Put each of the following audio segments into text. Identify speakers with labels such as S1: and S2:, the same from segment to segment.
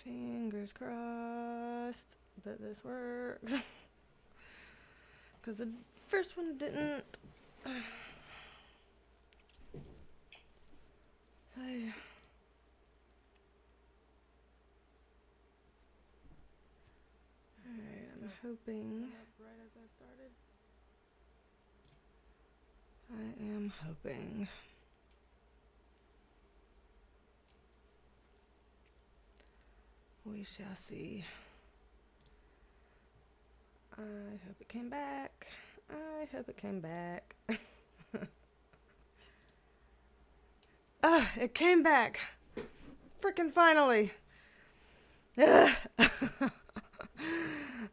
S1: Fingers crossed that this works. Because the first one didn't. Alright, I'm hoping. Right as I started. I am hoping. We shall see. I hope it came back. I hope it came back. It came back. Frickin' finally.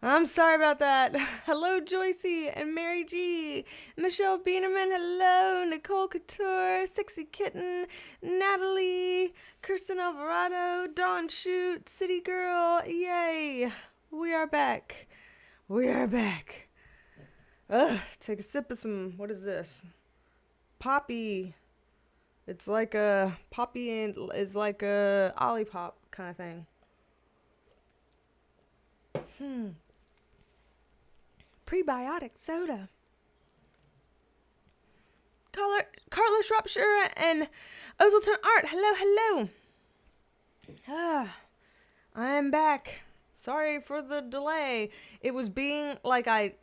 S1: I'm sorry about that. Hello, Joycey and Mary G. Michelle Bieneman, hello. Nicole Couture, Sexy Kitten, Natalie, Kirsten Alvarado, Dawn Shoot, City Girl, yay. We are back. We are back. Take a sip of some, what is this? Poppy. It's like a poppy and is like a Olipop kind of thing. Prebiotic soda. Carla Shropshire and Ozilton Art. Hello, hello. I am back. Sorry for the delay. It was being like I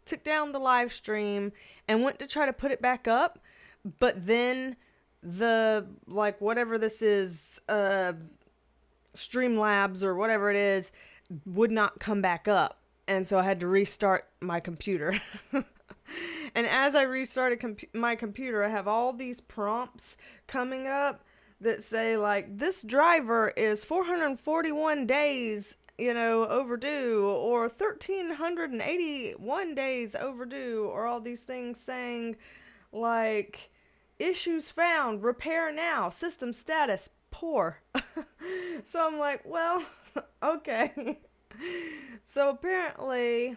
S1: took down the live stream and went to try to put it back up, but then the like whatever this is, Streamlabs or whatever it is, would not come back up. And so I had to restart my computer. And as I restarted my computer, I have all these prompts coming up that say like, this driver is 441 days, overdue, or 1,381 days overdue, or all these things saying like, issues found, repair now, system status, poor. So I'm like, well, okay. So apparently,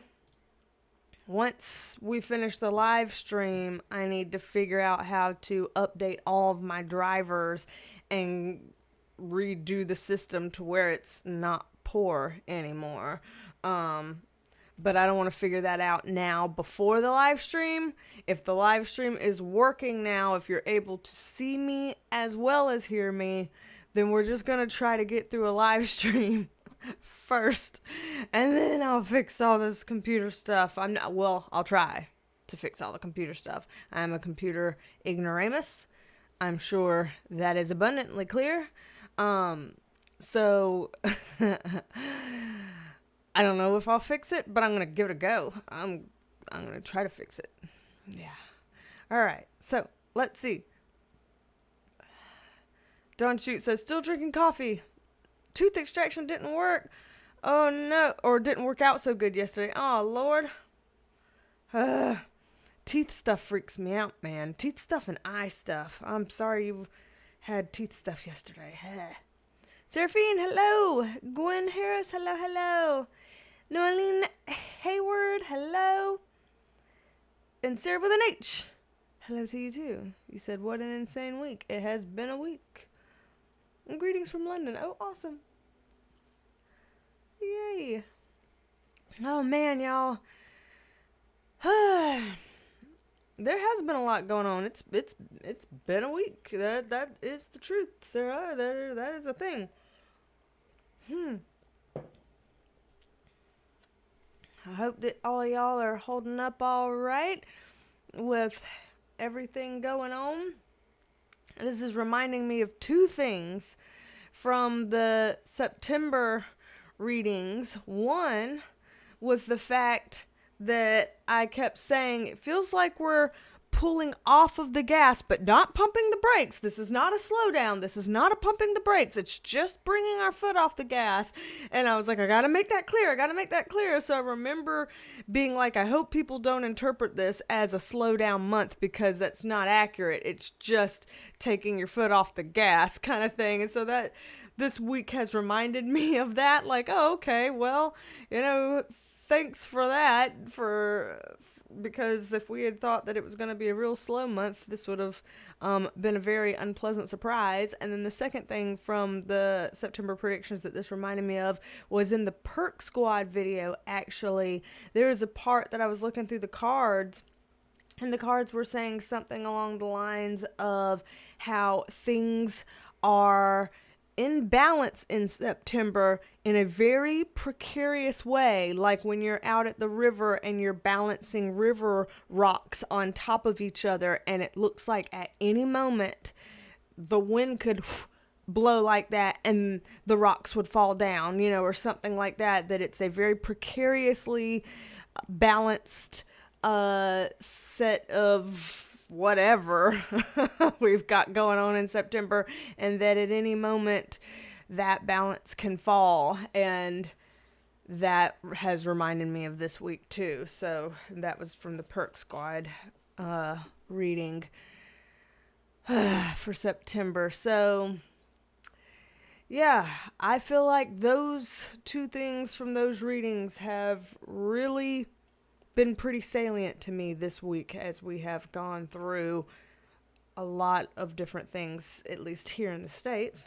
S1: once we finish the live stream, I need to figure out how to update all of my drivers and redo the system to where it's not poor anymore. But I don't want to figure that out now before the live stream. If the live stream is working now, if you're able to see me as well as hear me, then we're just going to try to get through a live stream first. And then I'll fix all this computer stuff. I'll try to fix all the computer stuff. I'm a computer ignoramus. I'm sure that is abundantly clear. So I don't know if I'll fix it, but I'm going to give it a go. I'm going to try to fix it. Yeah. All right. So let's see. Don Shoot says, still drinking coffee. Tooth extraction didn't work. Oh, no. Or didn't work out so good yesterday. Oh, Lord. Teeth stuff freaks me out, man. Teeth stuff and eye stuff. I'm sorry you had teeth stuff yesterday. Seraphine, hello. Gwen Harris, hello, hello. Noeline Hayward, hello. And Sarah with an H. Hello to you, too. You said, what an insane week. It has been a week. And greetings from London. Oh, awesome. Yay. Oh, man, y'all. There has been a lot going on. It's been a week. That is the truth, Sarah. That is a thing. I hope that all y'all are holding up all right with everything going on. This is reminding me of two things from the September readings. One, with the fact that I kept saying, it feels like we're pulling off of the gas, but not pumping the brakes. This is not a slowdown. This is not a pumping the brakes. It's just bringing our foot off the gas. And I was like, I got to make that clear. So I remember being like, I hope people don't interpret this as a slowdown month, because that's not accurate. It's just taking your foot off the gas kind of thing. And so that this week has reminded me of that. Like, oh, okay, well, thanks for that, for because if we had thought that it was going to be a real slow month, this would have been a very unpleasant surprise. And then the second thing from the September predictions that this reminded me of was in the Perk Squad video. Actually, there is a part that I was looking through the cards, and the cards were saying something along the lines of how things are in balance in September in a very precarious way, like when you're out at the river and you're balancing river rocks on top of each other, and it looks like at any moment the wind could blow like that and the rocks would fall down, or something like that, that it's a very precariously balanced set of whatever we've got going on in September, and that at any moment that balance can fall. And that has reminded me of this week too. So that was from the Perk Squad reading for September. So yeah, I feel like those two things from those readings have really been pretty salient to me this week, as we have gone through a lot of different things, at least here in the States.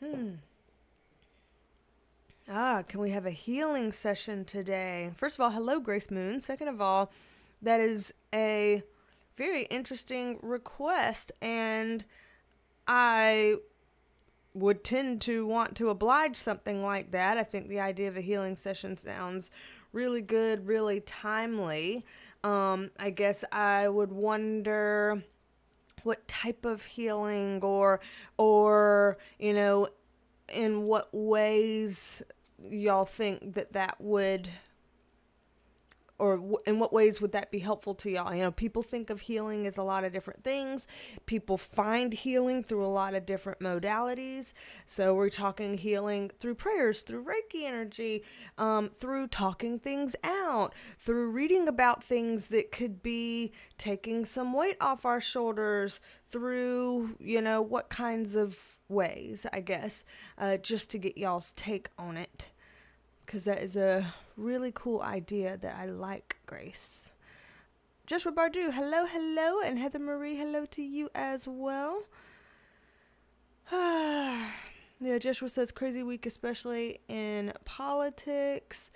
S1: Can we have a healing session today? First of all, hello, Grace Moon. Second of all, that is a very interesting request, and I would tend to want to oblige something like that. I think the idea of a healing session sounds really good, really timely. I guess I would wonder what type of healing or in what ways y'all think that would, or in what ways would that be helpful to y'all? People think of healing as a lot of different things. People find healing through a lot of different modalities. So we're talking healing through prayers, through Reiki energy, through talking things out, through reading about things that could be taking some weight off our shoulders, through, what kinds of ways, I guess, just to get y'all's take on it. Because that is a really cool idea that I like, Grace. Joshua Bardu, hello, and Heather Marie, hello to you as well. Yeah, Joshua says crazy week, especially in politics.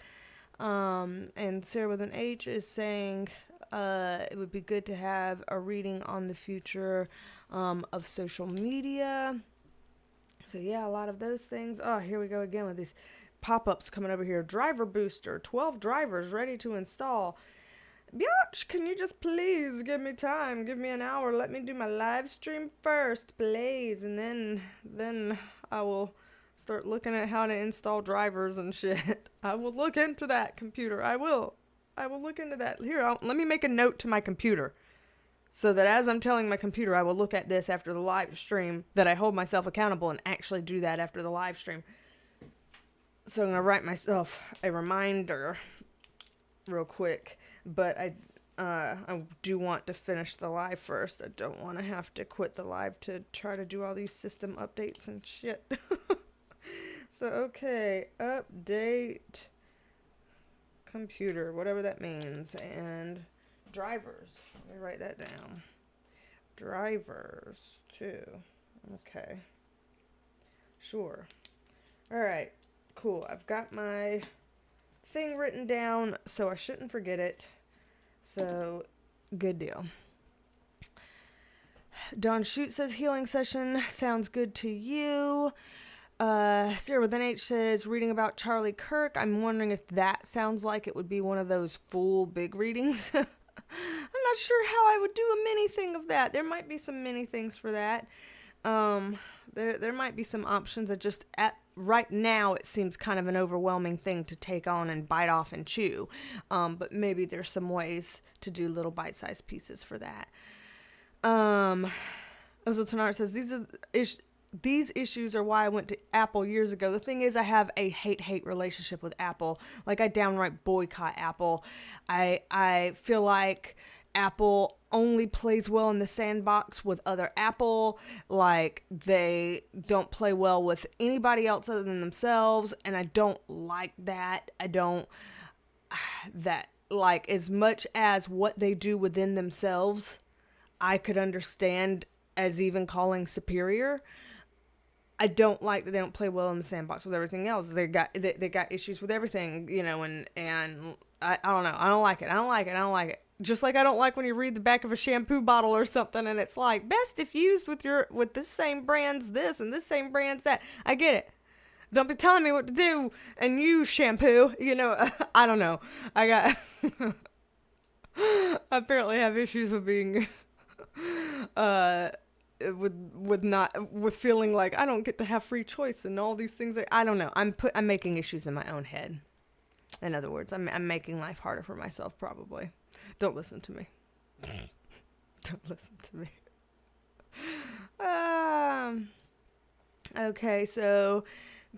S1: And Sarah with an H is saying it would be good to have a reading on the future of social media. So yeah, a lot of those things. Oh, here we go again with these pop-ups coming over here. Driver booster, 12 drivers ready to install. Biatch, can you just please give me time? Give me an hour. Let me do my live stream first, please. And then I will start looking at how to install drivers and shit. I will look into that, computer. I will look into that. Here, let me make a note to my computer, so that as I'm telling my computer, I will look at this after the live stream, that I hold myself accountable and actually do that after the live stream. So I'm going to write myself a reminder real quick, but I do want to finish the live first. I don't want to have to quit the live to try to do all these system updates and shit. So, okay, update computer, whatever that means, and drivers. Let me write that down. Drivers, too. Okay. Sure. All right. Cool. I've got my thing written down, so I shouldn't forget it. So, good deal. Don Shoot says healing session sounds good to you. Sarah with an H says reading about Charlie Kirk. I'm wondering if that sounds like it would be one of those full big readings. I'm not sure how I would do a mini thing of that. There might be some mini things for that. There might be some options that just right now it seems kind of an overwhelming thing to take on and bite off and chew. But maybe there's some ways to do little bite-sized pieces for that. Tanar says these issues are why I went to Apple years ago. The thing is, I have a hate relationship with Apple. Like, I downright boycott Apple. I feel like Apple only plays well in the sandbox with other Apple. Like, they don't play well with anybody else other than themselves, and I don't like that. that, like, as much as what they do within themselves, I could understand as even calling superior. I don't like that they don't play well in the sandbox with everything else. They got issues with everything, you know, and I don't know. I don't like it. Just like I don't like when you read the back of a shampoo bottle or something and it's like, best if used with this same brand's this and this same brand's that. I get it. Don't be telling me what to do and use shampoo. You know, I don't know. I apparently have issues with being, with feeling like I don't get to have free choice and all these things. I don't know. I'm making issues in my own head. In other words, I'm making life harder for myself, probably. Don't listen to me. Don't listen to me. Okay, so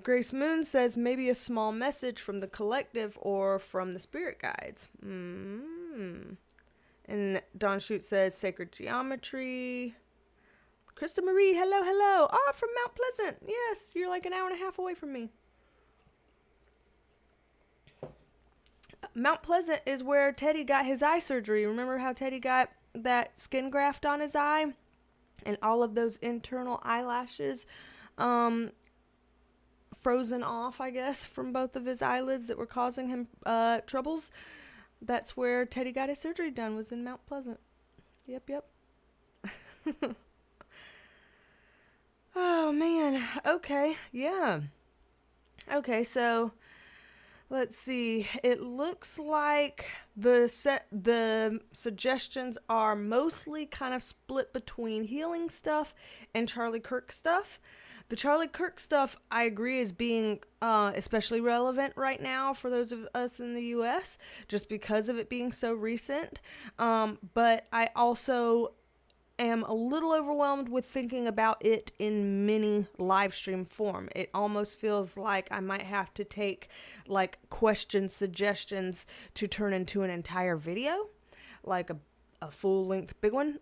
S1: Grace Moon says maybe a small message from the collective or from the spirit guides. And Don Shoot says sacred geometry. Krista Marie, hello. Ah, from Mount Pleasant. Yes, you're like an hour and a half away from me. Mount Pleasant is where Teddy got his eye surgery. Remember how Teddy got that skin graft on his eye? And all of those internal eyelashes frozen off, I guess, from both of his eyelids that were causing him troubles. That's where Teddy got his surgery done, was in Mount Pleasant. Yep. Oh, man. Okay, yeah. Okay, so let's see. It looks like the suggestions are mostly kind of split between healing stuff and Charlie Kirk stuff. The Charlie Kirk stuff, I agree, is being especially relevant right now for those of us in the U.S., just because of it being so recent. But I also am a little overwhelmed with thinking about it in mini live stream form. It almost feels like I might have to take like question suggestions to turn into an entire video, like a full length big one.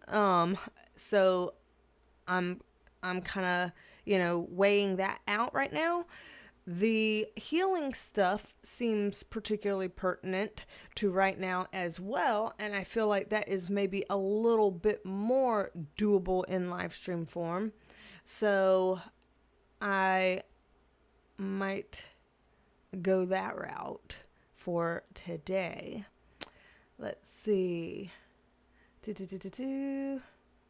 S1: So I'm kind of, weighing that out right now. The healing stuff seems particularly pertinent to right now as well, and I feel like that is maybe a little bit more doable in live stream form. So I might go that route for today. Let's see.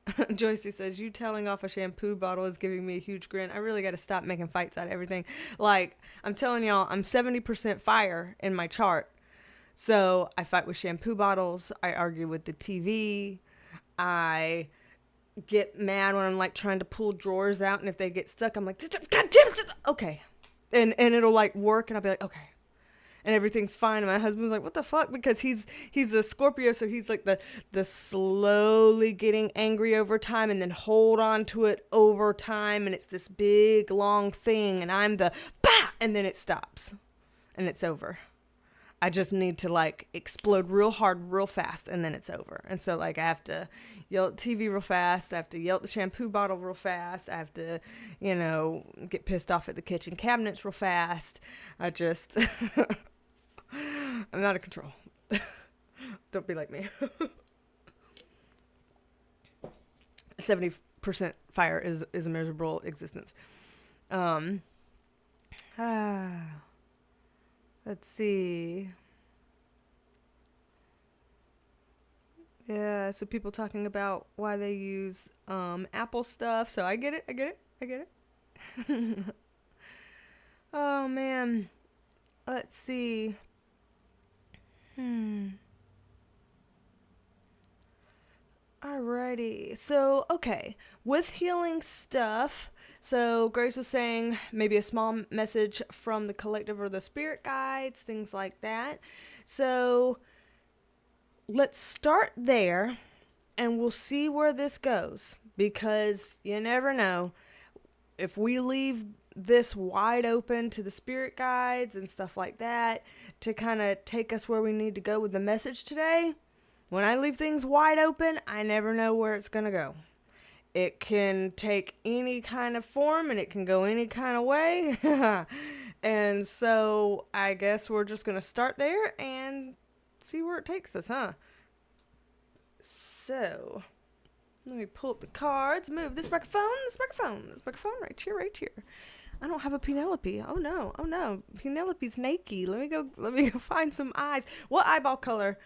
S1: Joycey says, you telling off a shampoo bottle is giving me a huge grin. I really got to stop making fights out of everything. Like, I'm telling y'all, I'm 70% fire in my chart. So I fight with shampoo bottles. I argue with the TV. I get mad when I'm like trying to pull drawers out. And if they get stuck, I'm like, God damn it. Okay. And it'll like work. And I'll be like, okay. And everything's fine. And my husband's like, what the fuck? Because he's a Scorpio, so he's like the slowly getting angry over time and then hold on to it over time. And it's this big, long thing. And I'm the, bah! And then it stops. And it's over. I just need to like explode real hard, real fast, and then it's over. And so like I have to yell at TV real fast. I have to yell at the shampoo bottle real fast. I have to, get pissed off at the kitchen cabinets real fast. I just... I'm out of control. Don't be like me. 70% fire is a miserable existence. Let's see. Yeah, so people talking about why they use Apple stuff. So I get it. Oh man. Let's see. Alrighty. So, okay. With healing stuff, so Grace was saying maybe a small message from the collective or the spirit guides, things like that. So, let's start there and we'll see where this goes, because you never know. If we leave this wide open to the spirit guides and stuff like that to kind of take us where we need to go with the message today, when I leave things wide open, I never know where it's going to go. It can take any kind of form and it can go any kind of way. And so I guess we're just going to start there and see where it takes us, huh? So let me pull up the cards, move this microphone right here. I don't have a Penelope. Oh no. Penelope's naked. Let me go find some eyes. What eyeball color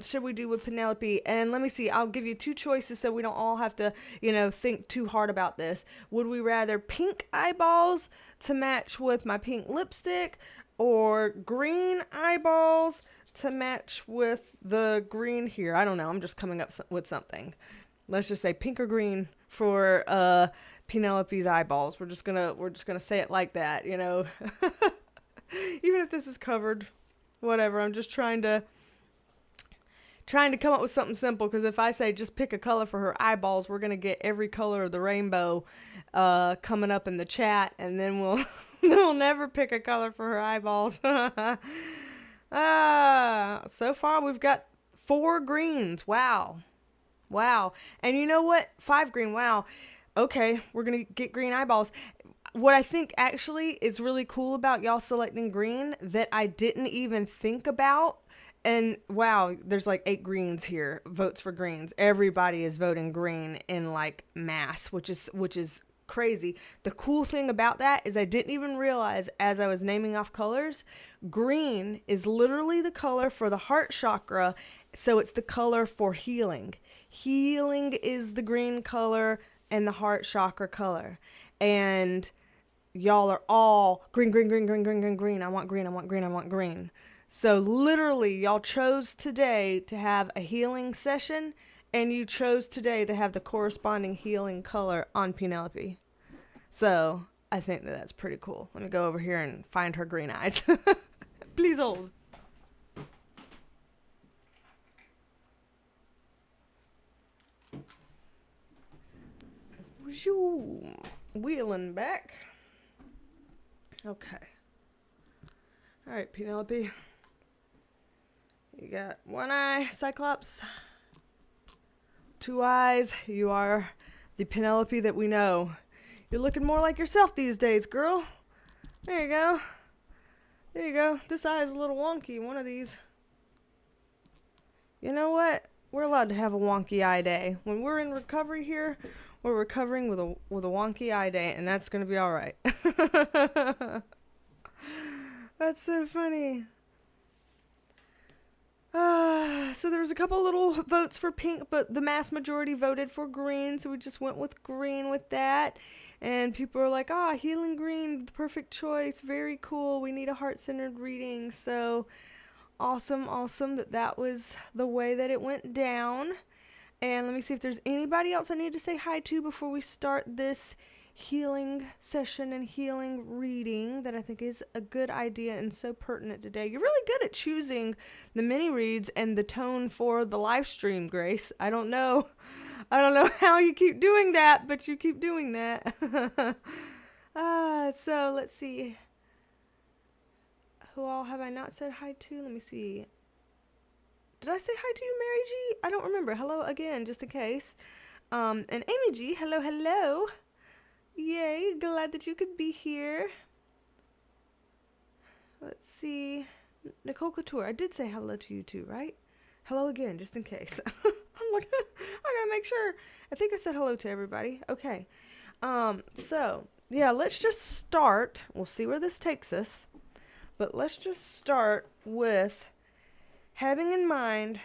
S1: should we do with Penelope? And let me see. I'll give you two choices so we don't all have to, think too hard about this. Would we rather pink eyeballs to match with my pink lipstick, or green eyeballs to match with the green here? I don't know. I'm just coming up with something. Let's just say pink or green for Penelope's eyeballs. We're just gonna say it like that, Even if this is covered, whatever. I'm just trying to come up with something simple, because if I say just pick a color for her eyeballs, we're gonna get every color of the rainbow coming up in the chat, and then we'll never pick a color for her eyeballs. So far we've got 4 greens. Wow. And you know what? 5 green. Wow. Okay, we're going to get green eyeballs. What I think actually is really cool about y'all selecting green that I didn't even think about, and wow, there's like 8 greens here, votes for greens. Everybody is voting green in like mass, which is crazy. The cool thing about that is I didn't even realize as I was naming off colors, green is literally the color for the heart chakra, so it's the color for healing. Healing is the green color and the heart chakra color. And y'all are all green. I want green. So literally y'all chose today to have a healing session, and you chose today to have the corresponding healing color on Penelope. So I think that's pretty cool. Let me go over here and find her green eyes. Please hold. Wheeling back. Okay. All right, Penelope. You got 1 eye, Cyclops. 2 eyes. You are the Penelope that we know. You're looking more like yourself these days, girl. There you go. This eye is a little wonky, one of these. You know what? We're allowed to have a wonky eye day. When we're in recovery here, we're recovering with a wonky eye day, and that's going to be all right. That's so funny. So there was a couple little votes for pink, but the mass majority voted for green, so we just went with green with that. And people are like, healing green, the perfect choice, very cool, we need a heart-centered reading. So awesome that was the way that it went down. And let me see if there's anybody else I need to say hi to before we start this healing session and healing reading that I think is a good idea and so pertinent today. You're really good at choosing the mini reads and the tone for the live stream, Grace. I don't know how you keep doing that, but you keep doing that. So let's see. Who all have I not said hi to? Let me see. Did I say hi to you, Mary G? I don't remember. Hello again, just in case. And Amy G, hello. Yay, glad that you could be here. Let's see. Nicole Couture, I did say hello to you too, right? Hello again, just in case. I'm like, I gotta make sure. I think I said hello to everybody. Okay. So, yeah, let's just start. We'll see where this takes us. But let's just start with having in mind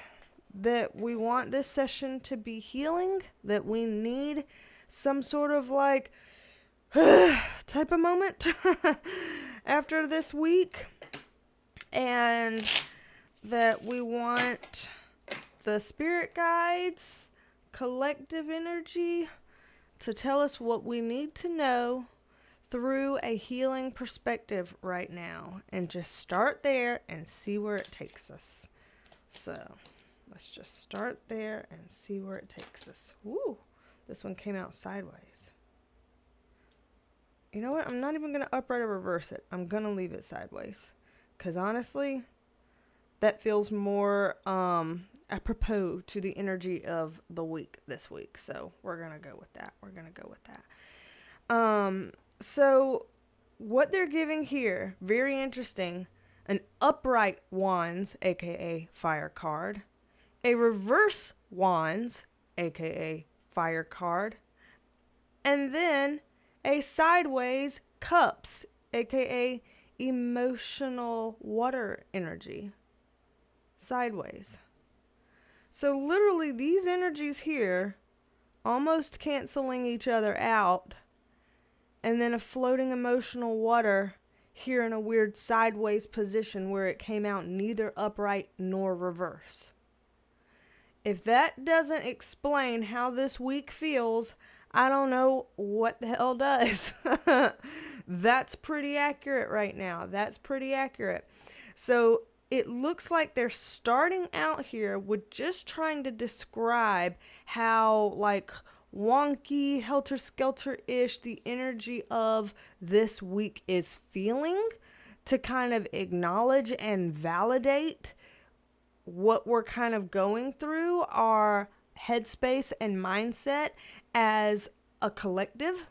S1: that we want this session to be healing, that we need some sort of like type of moment after this week, and that we want the spirit guides, collective energy to tell us what we need to know through a healing perspective right now, and just start there and see where it takes us. So let's just start there and see where it takes us. Woo, this one came out sideways. You know what? I'm not even going to upright or reverse it. I'm going to leave it sideways. Because honestly, that feels more apropos to the energy of the week this week. So we're going to go with that. So what they're giving here, very interesting, an upright wands, aka fire card, a reverse wands, aka fire card, and then a sideways cups, aka emotional water energy, sideways. So literally these energies here almost canceling each other out, and then a floating emotional water here in a weird sideways position where it came out neither upright nor reverse. If that doesn't explain how this week feels, I don't know what the hell does. That's pretty accurate right now. That's pretty accurate. So it looks like they're starting out here with just trying to describe how like wonky, helter-skelter-ish the energy of this week is feeling, to kind of acknowledge and validate what we're kind of going through, our headspace and mindset as a collective.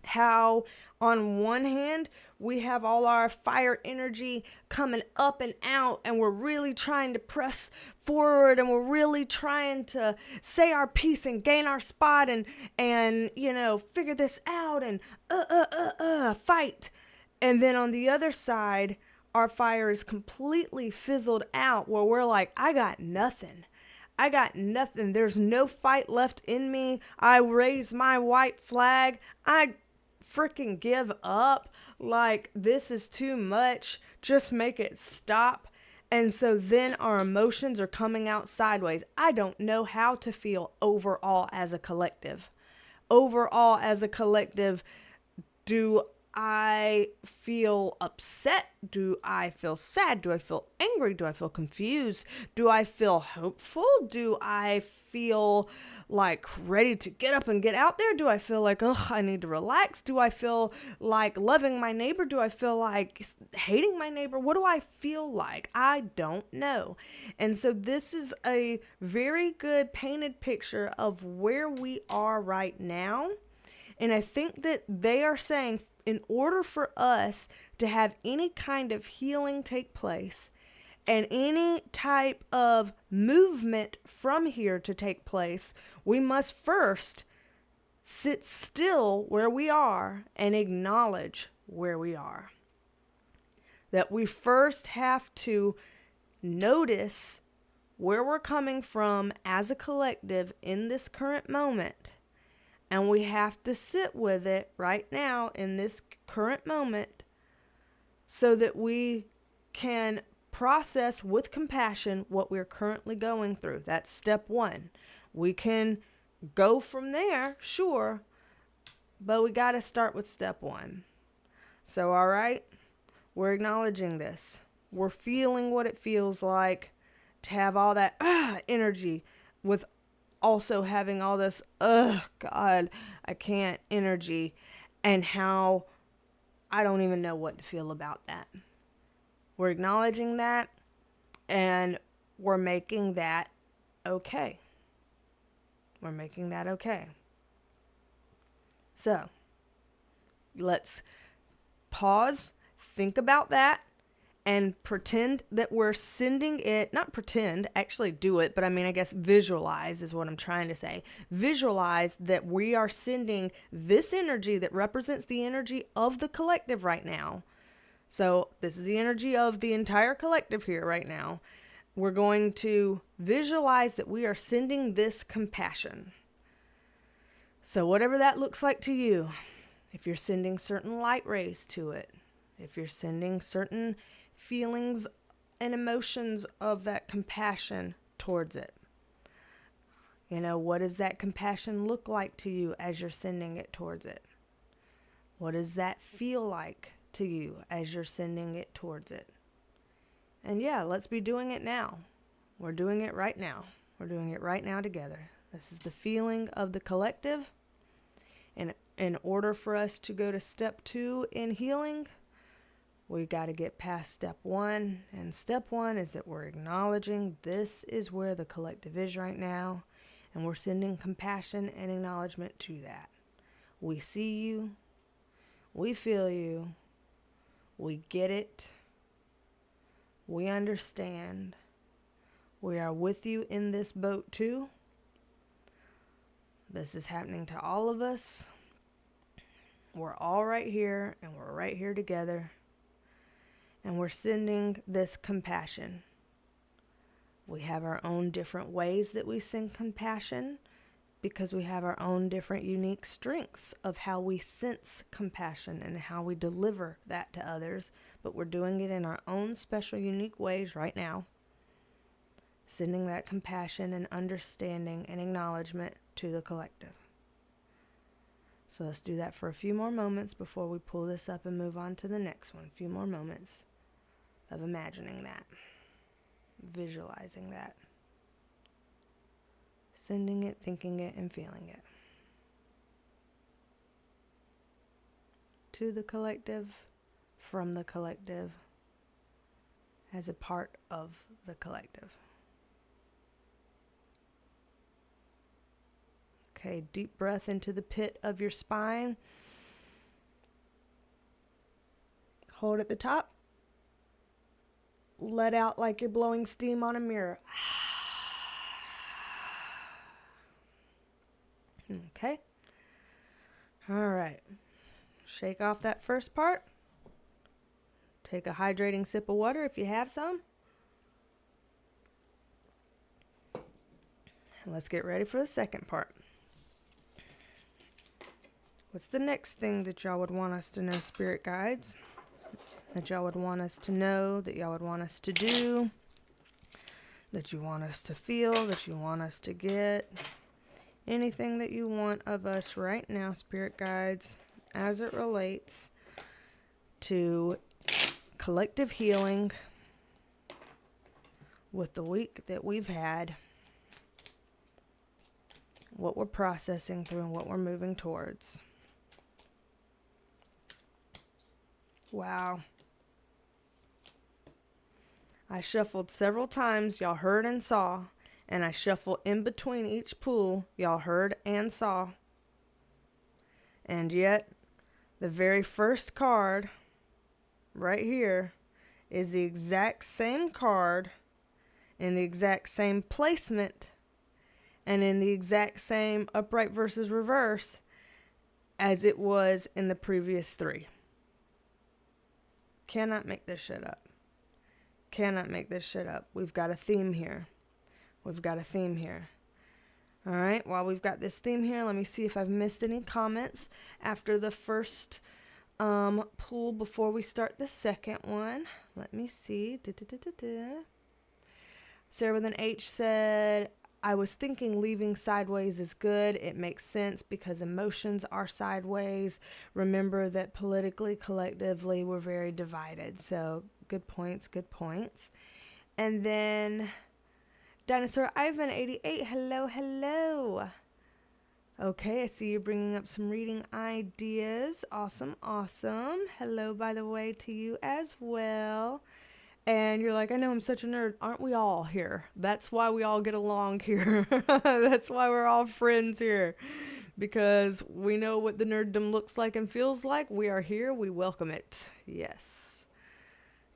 S1: How on one hand we have all our fire energy coming up and out, and we're really trying to press forward, and we're really trying to say our piece and gain our spot, and you know, figure this out, and fight. And then on the other side, our fire is completely fizzled out, where we're like, I got nothing. There's no fight left in me. I raise my white flag. I freaking give up. Like, this is too much. Just make it stop. And so then our emotions are coming out sideways. I don't know how to feel overall as a collective. Overall as a collective, do I feel upset? Do I feel sad? Do I feel angry? Do I feel confused? Do I feel hopeful? Do I feel like ready to get up and get out there? Do I feel like, I need to relax? Do I feel like loving my neighbor? Do I feel like hating my neighbor? What do I feel like? I don't know. And so this is a very good painted picture of where we are right now. And I think that they are saying, in order for us to have any kind of healing take place and any type of movement from here to take place, we must first sit still where we are and acknowledge where we are. That we first have to notice where we're coming from as a collective in this current moment. And we have to sit with it right now in this current moment so that we can process with compassion what we're currently going through. That's step one. We can go from there, sure, but we got to start with step one. So, all right, we're acknowledging this. We're feeling what it feels like to have all that energy, with also having all this, God, I can't energy, and how I don't even know what to feel about that. We're acknowledging that, and we're making that okay. We're making that okay. So, let's pause, think about that, and pretend that we're sending it, not pretend, actually do it, but I guess visualize is what I'm trying to say. Visualize that we are sending this energy that represents the energy of the collective right now. So this is the energy of the entire collective here right now. We're going to visualize that we are sending this compassion. So whatever that looks like to you, if you're sending certain light rays to it, if you're sending certain feelings and emotions of that compassion towards it. You know, what does that compassion look like to you as you're sending it towards it? What does that feel like to you as you're sending it towards it? And yeah, let's be doing it now. We're doing it right now. We're doing it right now together. This is the feeling of the collective. And in order for us to go to step 2 in healing, we got to get past step 1. And step 1 is that we're acknowledging this is where the collective is right now. And we're sending compassion and acknowledgement to that. We see you. We feel you. We get it. We understand. We are with you in this boat too. This is happening to all of us. We're all right here, and we're right here together. And we're sending this compassion. We have our own different ways that we send compassion because we have our own different unique strengths of how we sense compassion and how we deliver that to others. But we're doing it in our own special, unique ways right now. Sending that compassion and understanding and acknowledgement to the collective. So let's do that for a few more moments before we pull this up and move on to the next one. A few more moments of imagining that, visualizing that, sending it, thinking it, and feeling it. To the collective, from the collective, as a part of the collective. Okay, deep breath into the pit of your spine. Hold at the top. Let out like you're blowing steam on a mirror. Okay. All right. Shake off that first part. Take a hydrating sip of water if you have some. And let's get ready for the second part. What's the next thing that y'all would want us to know, spirit guides? That y'all would want us to know, that y'all would want us to do, that you want us to feel, that you want us to get. Anything that you want of us right now, spirit guides, as it relates to collective healing with the week that we've had, what we're processing through and what we're moving towards. Wow. I shuffled several times, y'all heard and saw, and I shuffled in between each pool, y'all heard and saw. And yet, the very first card right here is the exact same card in the exact same placement and in the exact same upright versus reverse as it was in the previous three. Cannot make this shit up. Cannot make this shit up. We've got a theme here. We've got a theme here. All right, while we've got this theme here, let me see if I've missed any comments after the first pool before we start the second one. Let me see. Sarah with an H said, I was thinking leaving sideways is good. It makes sense because emotions are sideways. Remember that politically, collectively, we're very divided. So good points, good points. And then Dinosaur Ivan 88, hello, hello. Okay, I see you're bringing up some reading ideas. Awesome, awesome. Hello, by the way, to you as well. And you're like, I know I'm such a nerd. Aren't we all here? That's why we all get along here. That's why we're all friends here. Because we know what the nerddom looks like and feels like. We are here. We welcome it. Yes.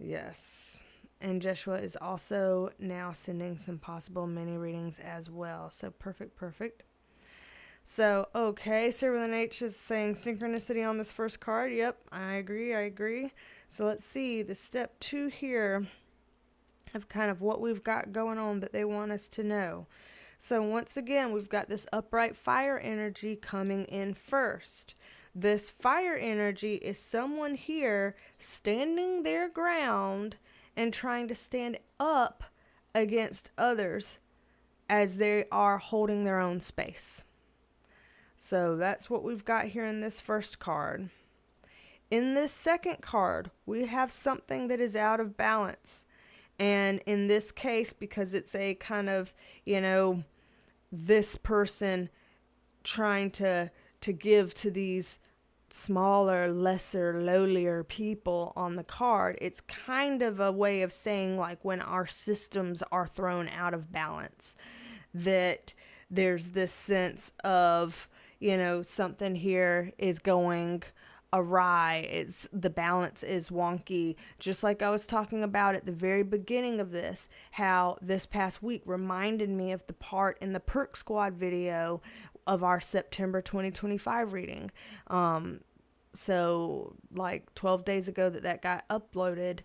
S1: Yes. And Joshua is also now sending some possible mini readings as well. So perfect, perfect. So, okay, Sarah with an H is saying synchronicity on this first card. Yep, I agree. So let's see, the step 2 here of kind of what we've got going on that they want us to know. So once again, we've got this upright fire energy coming in first. This fire energy is someone here standing their ground and trying to stand up against others as they are holding their own space. So that's what we've got here in this first card. In this second card, we have something that is out of balance. And in this case, because it's a kind of, this person trying to give to these smaller, lesser, lowlier people on the card, it's kind of a way of saying like when our systems are thrown out of balance, that there's this sense of, something here is going awry. The balance is wonky. Just like I was talking about at the very beginning of this, how this past week reminded me of the part in the Perk Squad video of our September 2025 reading. So like 12 days ago that got uploaded,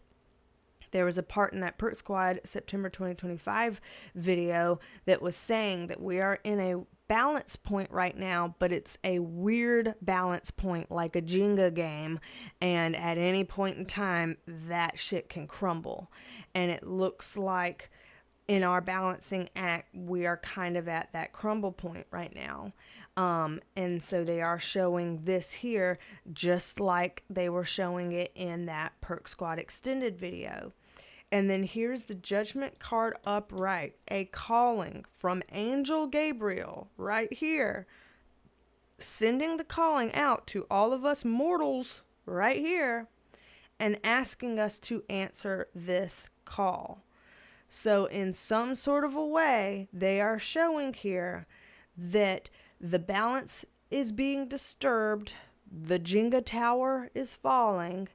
S1: there was a part in that Perk Squad September 2025 video that was saying that we are in a balance point right now, but it's a weird balance point, like a Jenga game, and at any point in time, that shit can crumble. And it looks like in our balancing act, we are kind of at that crumble point right now. And so they are showing this here, just like they were showing it in that Perk Squad extended video. And then here's the Judgment card upright, a calling from Angel Gabriel right here, sending the calling out to all of us mortals right here and asking us to answer this call. So in some sort of a way, they are showing here that the balance is being disturbed, the Jenga tower is falling.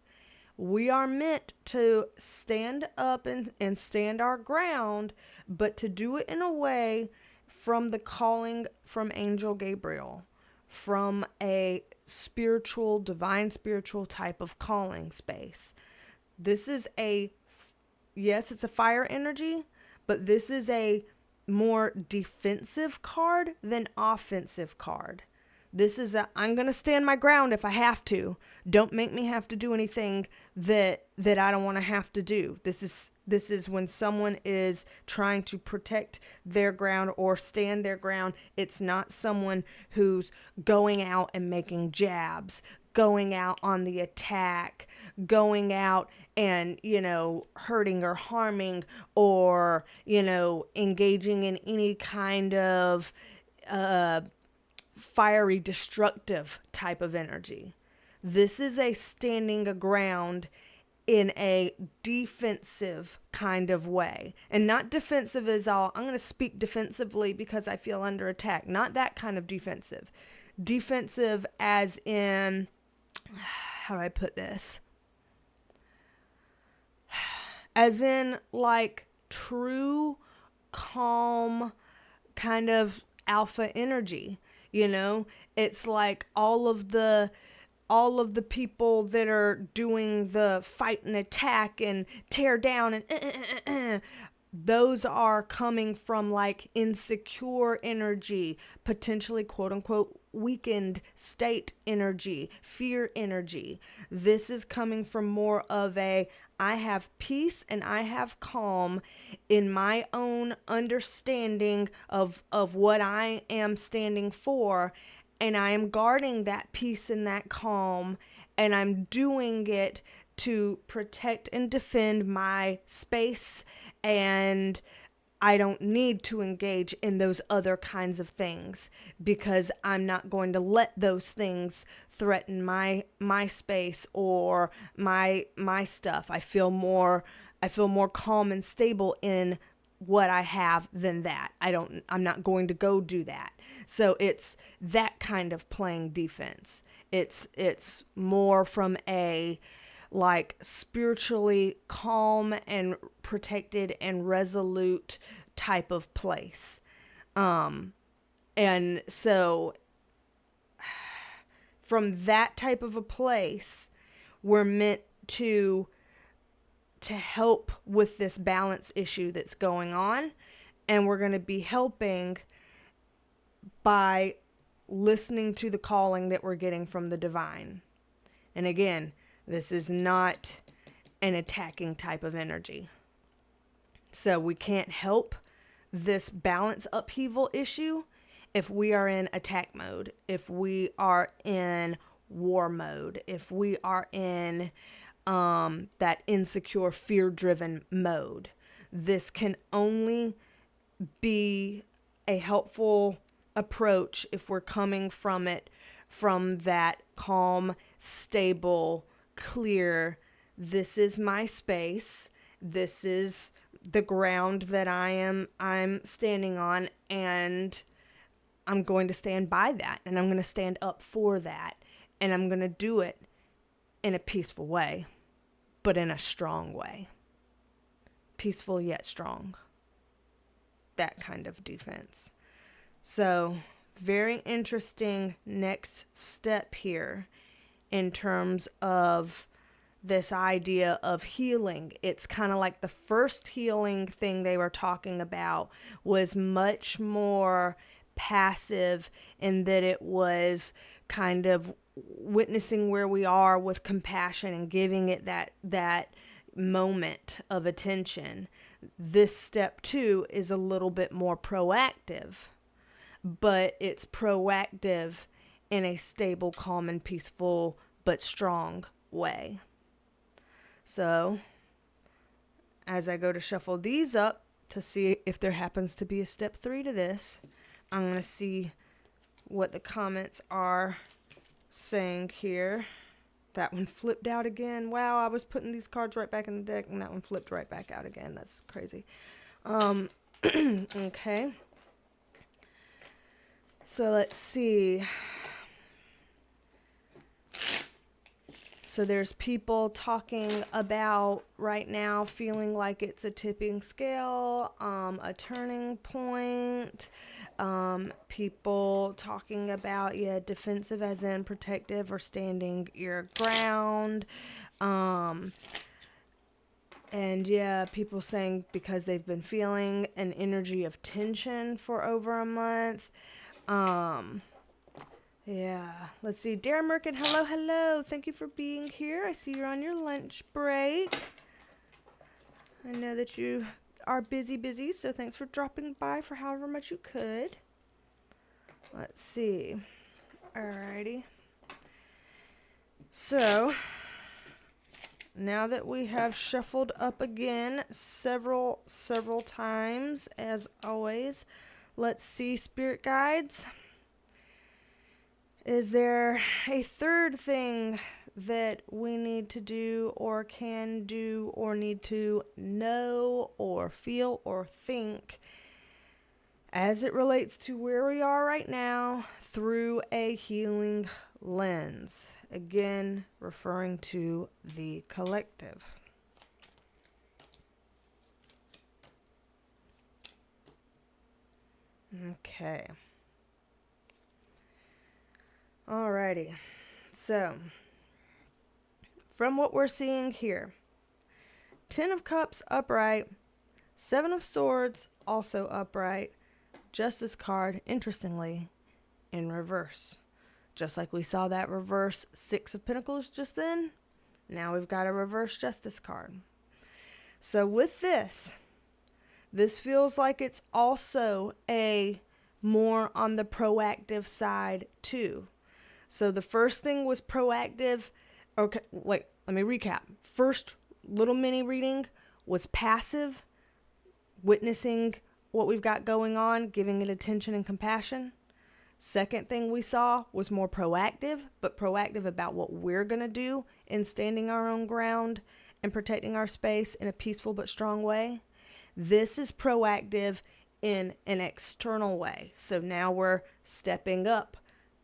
S1: We are meant to stand up and stand our ground, but to do it in a way from the calling from Angel Gabriel, from a spiritual, divine spiritual type of calling space. This is yes, it's a fire energy, but this is a more defensive card than offensive card. This is I'm going to stand my ground if I have to. Don't make me have to do anything that I don't want to have to do. This is when someone is trying to protect their ground or stand their ground. It's not someone who's going out and making jabs, going out on the attack, going out and, hurting or harming or, engaging in any kind of fiery, destructive type of energy. This is a standing a ground in a defensive kind of way. And not defensive as all, I'm going to speak defensively because I feel under attack. Not that kind of defensive. Defensive as in, how do I put this? As in like true, calm, kind of alpha energy. It's like all of the people that are doing the fight and attack and tear down and those are coming from like insecure energy, potentially quote unquote weakened state energy, fear energy. This is coming from more of I have peace and I have calm in my own understanding of what I am standing for, and I am guarding that peace and that calm, and I'm doing it to protect and defend my space, and I don't need to engage in those other kinds of things because I'm not going to let those things threaten my space or my stuff. I feel more calm and stable in what I have than that. I'm not going to go do that. So it's that kind of playing defense. It's more from a like spiritually calm and protected and resolute type of place. And so from that type of a place, we're meant to help with this balance issue that's going on. And we're going to be helping by listening to the calling that we're getting from the divine. And again, this is not an attacking type of energy. So we can't help this balance upheaval issue if we are in attack mode, if we are in war mode, if we are in that insecure, fear-driven mode. This can only be a helpful approach if we're coming from it from that calm, stable, clear, this is my space, this is the ground that I'm standing on, and I'm going to stand by that, and I'm going to stand up for that, and I'm going to do it in a peaceful way, but in a strong way. Peaceful yet strong. That kind of defense. So, very interesting next step here in terms of this idea of healing. It's kind of like the first healing thing they were talking about was much more passive in that it was kind of witnessing where we are with compassion and giving it that moment of attention. This step 2 is a little bit more proactive, but it's proactive in a stable, calm, and peaceful but strong way. So, as I go to shuffle these up to see if there happens to be a step 3 to this, I'm going to see what the comments are saying here. That one flipped out again. Wow, I was putting these cards right back in the deck, and that one flipped right back out again. That's crazy. Okay. So let's see. So there's people talking about right now feeling like it's a tipping scale, a turning point. People talking about, defensive as in protective or standing your ground. And people saying because they've been feeling an energy of tension for over a month. Let's see. Darren Merkin, hello. Thank you for being here. I see you're on your lunch break. I know that you are busy, so thanks for dropping by for however much you could. Let's see. Alrighty. So, now that we have shuffled up again several times, as always, let's see, spirit guides. Is there a third thing that we need to do or can do or need to know or feel or think as it relates to where we are right now through a healing lens? Again, referring to the collective. Okay. Alrighty, so from what we're seeing here, 10 of Cups upright, 7 of Swords also upright, Justice card, interestingly, in reverse. Just like we saw that reverse 6 of Pentacles just then, now we've got a reverse Justice card. So with this feels like it's also a more on the proactive side too. So the first thing was proactive. Okay, wait, let me recap. First little mini reading was passive, witnessing what we've got going on, giving it attention and compassion. Second thing we saw was more proactive, but proactive about what we're going to do in standing our own ground and protecting our space in a peaceful but strong way. This is proactive in an external way. So now we're stepping up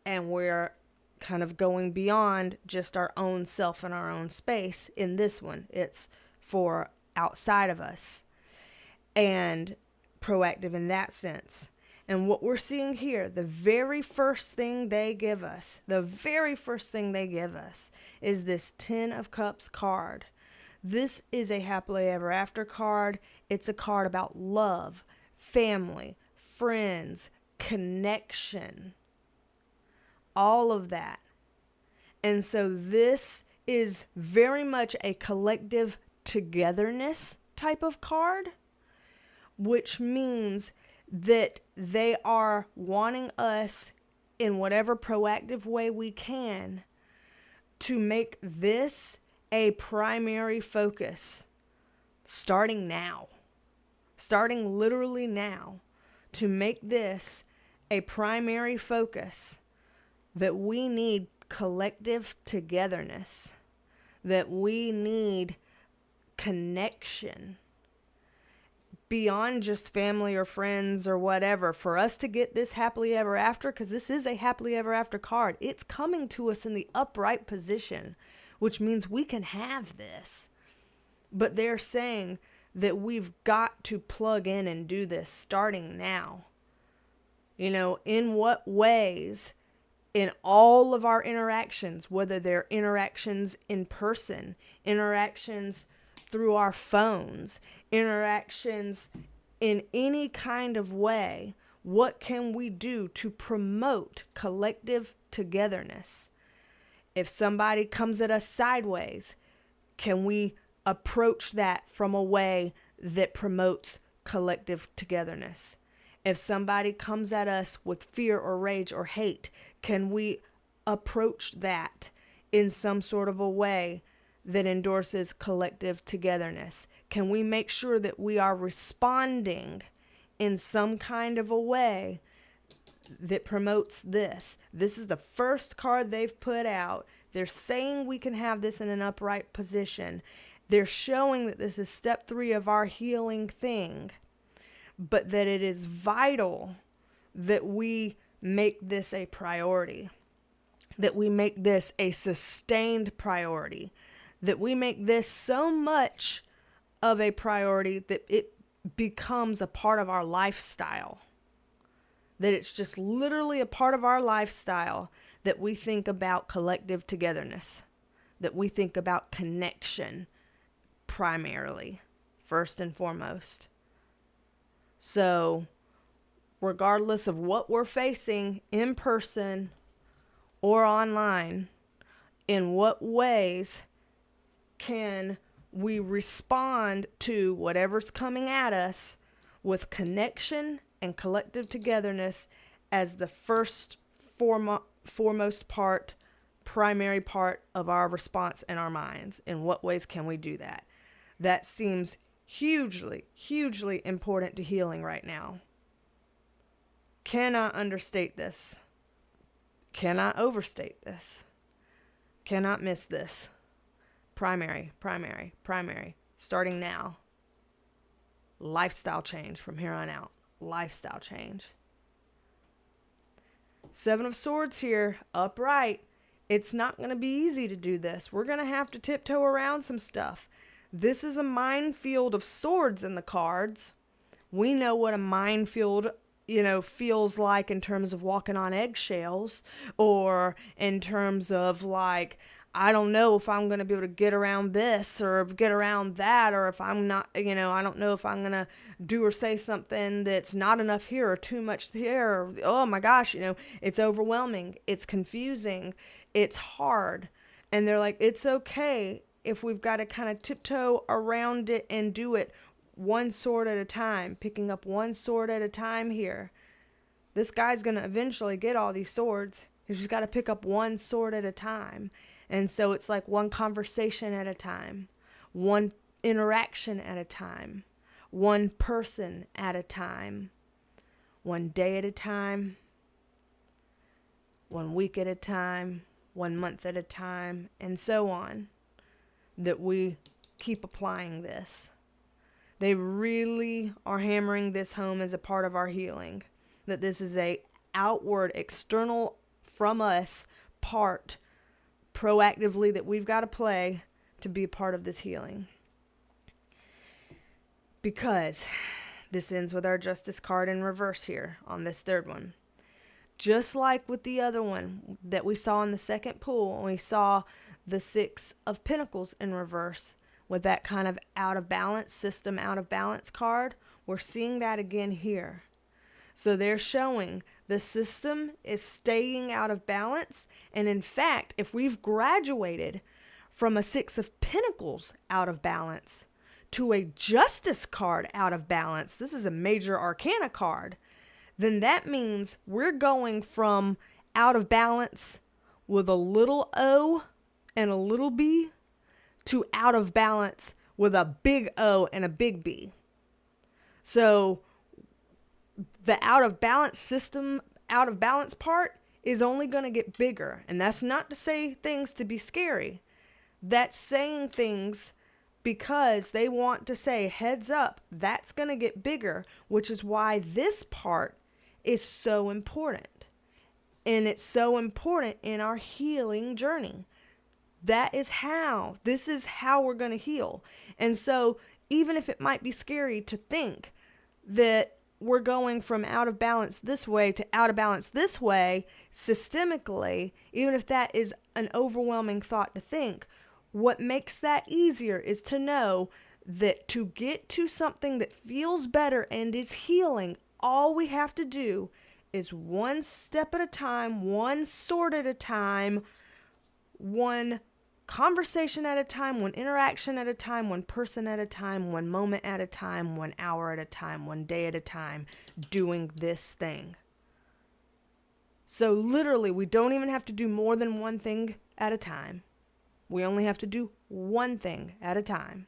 S1: and we're kind of going beyond just our own self and our own space. In this one, it's for outside of us and proactive in that sense. And what we're seeing here, the very first thing they give us is this 10 of Cups card. This is a happily ever after card. It's a card about love, family, friends, connection, all of that. And so this is very much a collective togetherness type of card, which means that they are wanting us in whatever proactive way we can to make this a primary focus starting literally now, to make this a primary focus, that we need collective togetherness, that we need connection beyond just family or friends or whatever, for us to get this happily ever after, because this is a happily ever after card. It's coming to us in the upright position, which means we can have this. But they're saying that we've got to plug in and do this starting now. You know, in what ways in all of our interactions, whether they're interactions in person, interactions through our phones, interactions in any kind of way, what can we do to promote collective togetherness? If somebody comes at us sideways, can we approach that from a way that promotes collective togetherness? If somebody comes at us with fear or rage or hate, can we approach that in some sort of a way that endorses collective togetherness? Can we make sure that we are responding in some kind of a way that promotes this? This is the first card they've put out. They're saying we can have this in an upright position. They're showing that this is step 3 of our healing thing, but that it is vital that we make this a priority, that we make this a sustained priority, that we make this so much of a priority that it becomes a part of our lifestyle, that it's just literally a part of our lifestyle, that we think about collective togetherness, that we think about connection primarily, first and foremost. So, regardless of what we're facing in person or online, in what ways can we respond to whatever's coming at us with connection and collective togetherness as the first foremost part, primary part of our response in our minds? In what ways can we do that? That seems hugely, hugely important to healing right now. Cannot understate this. Cannot overstate this. Cannot miss this. Primary. Starting now. Lifestyle change from here on out. Lifestyle change. 7 of Swords here, upright. It's not going to be easy to do this. We're going to have to tiptoe around some stuff. This is a minefield of swords in the cards. We know what a minefield, feels like in terms of walking on eggshells, or in terms of like, I don't know if I'm going to be able to get around this or get around that, or if I'm not, I don't know if I'm going to do or say something that's not enough here or too much here. Or, oh my gosh, it's overwhelming. It's confusing. It's hard. And they're like, it's okay if we've got to kind of tiptoe around it and do it one sword at a time, picking up one sword at a time here. This guy's going to eventually get all these swords. He's just got to pick up one sword at a time. And so it's like one conversation at a time, one interaction at a time, one person at a time, one day at a time, 1 week at a time, 1 month at a time, and so on, that we keep applying this. They really are hammering this home as a part of our healing, that this is a outward, external from us part proactively that we've got to play to be a part of this healing. Because this ends with our Justice card in reverse here on this third one. Just like with the other one that we saw in the second pool, we saw the 6 of Pentacles in reverse with that kind of out of balance, system out of balance card. We're seeing that again here. So they're showing the system is staying out of balance. And in fact, if we've graduated from a 6 of Pentacles out of balance to a Justice card out of balance, this is a major arcana card, then that means we're going from out of balance with a little O and a little b to out of balance with a big O and a big B. So the out of balance system, out of balance part is only going to get bigger. And that's not to say things to be scary. That's saying things because they want to say, heads up, that's going to get bigger, which is why this part is so important. And it's so important in our healing journey. This is how we're going to heal. And so even if it might be scary to think that we're going from out of balance this way to out of balance this way systemically, even if that is an overwhelming thought to think, what makes that easier is to know that to get to something that feels better and is healing, all we have to do is one step at a time, one sword at a time, one conversation at a time, one interaction at a time, one person at a time, one moment at a time, 1 hour at a time, 1 day at a time, doing this thing. So literally, we don't even have to do more than one thing at a time. We only have to do one thing at a time.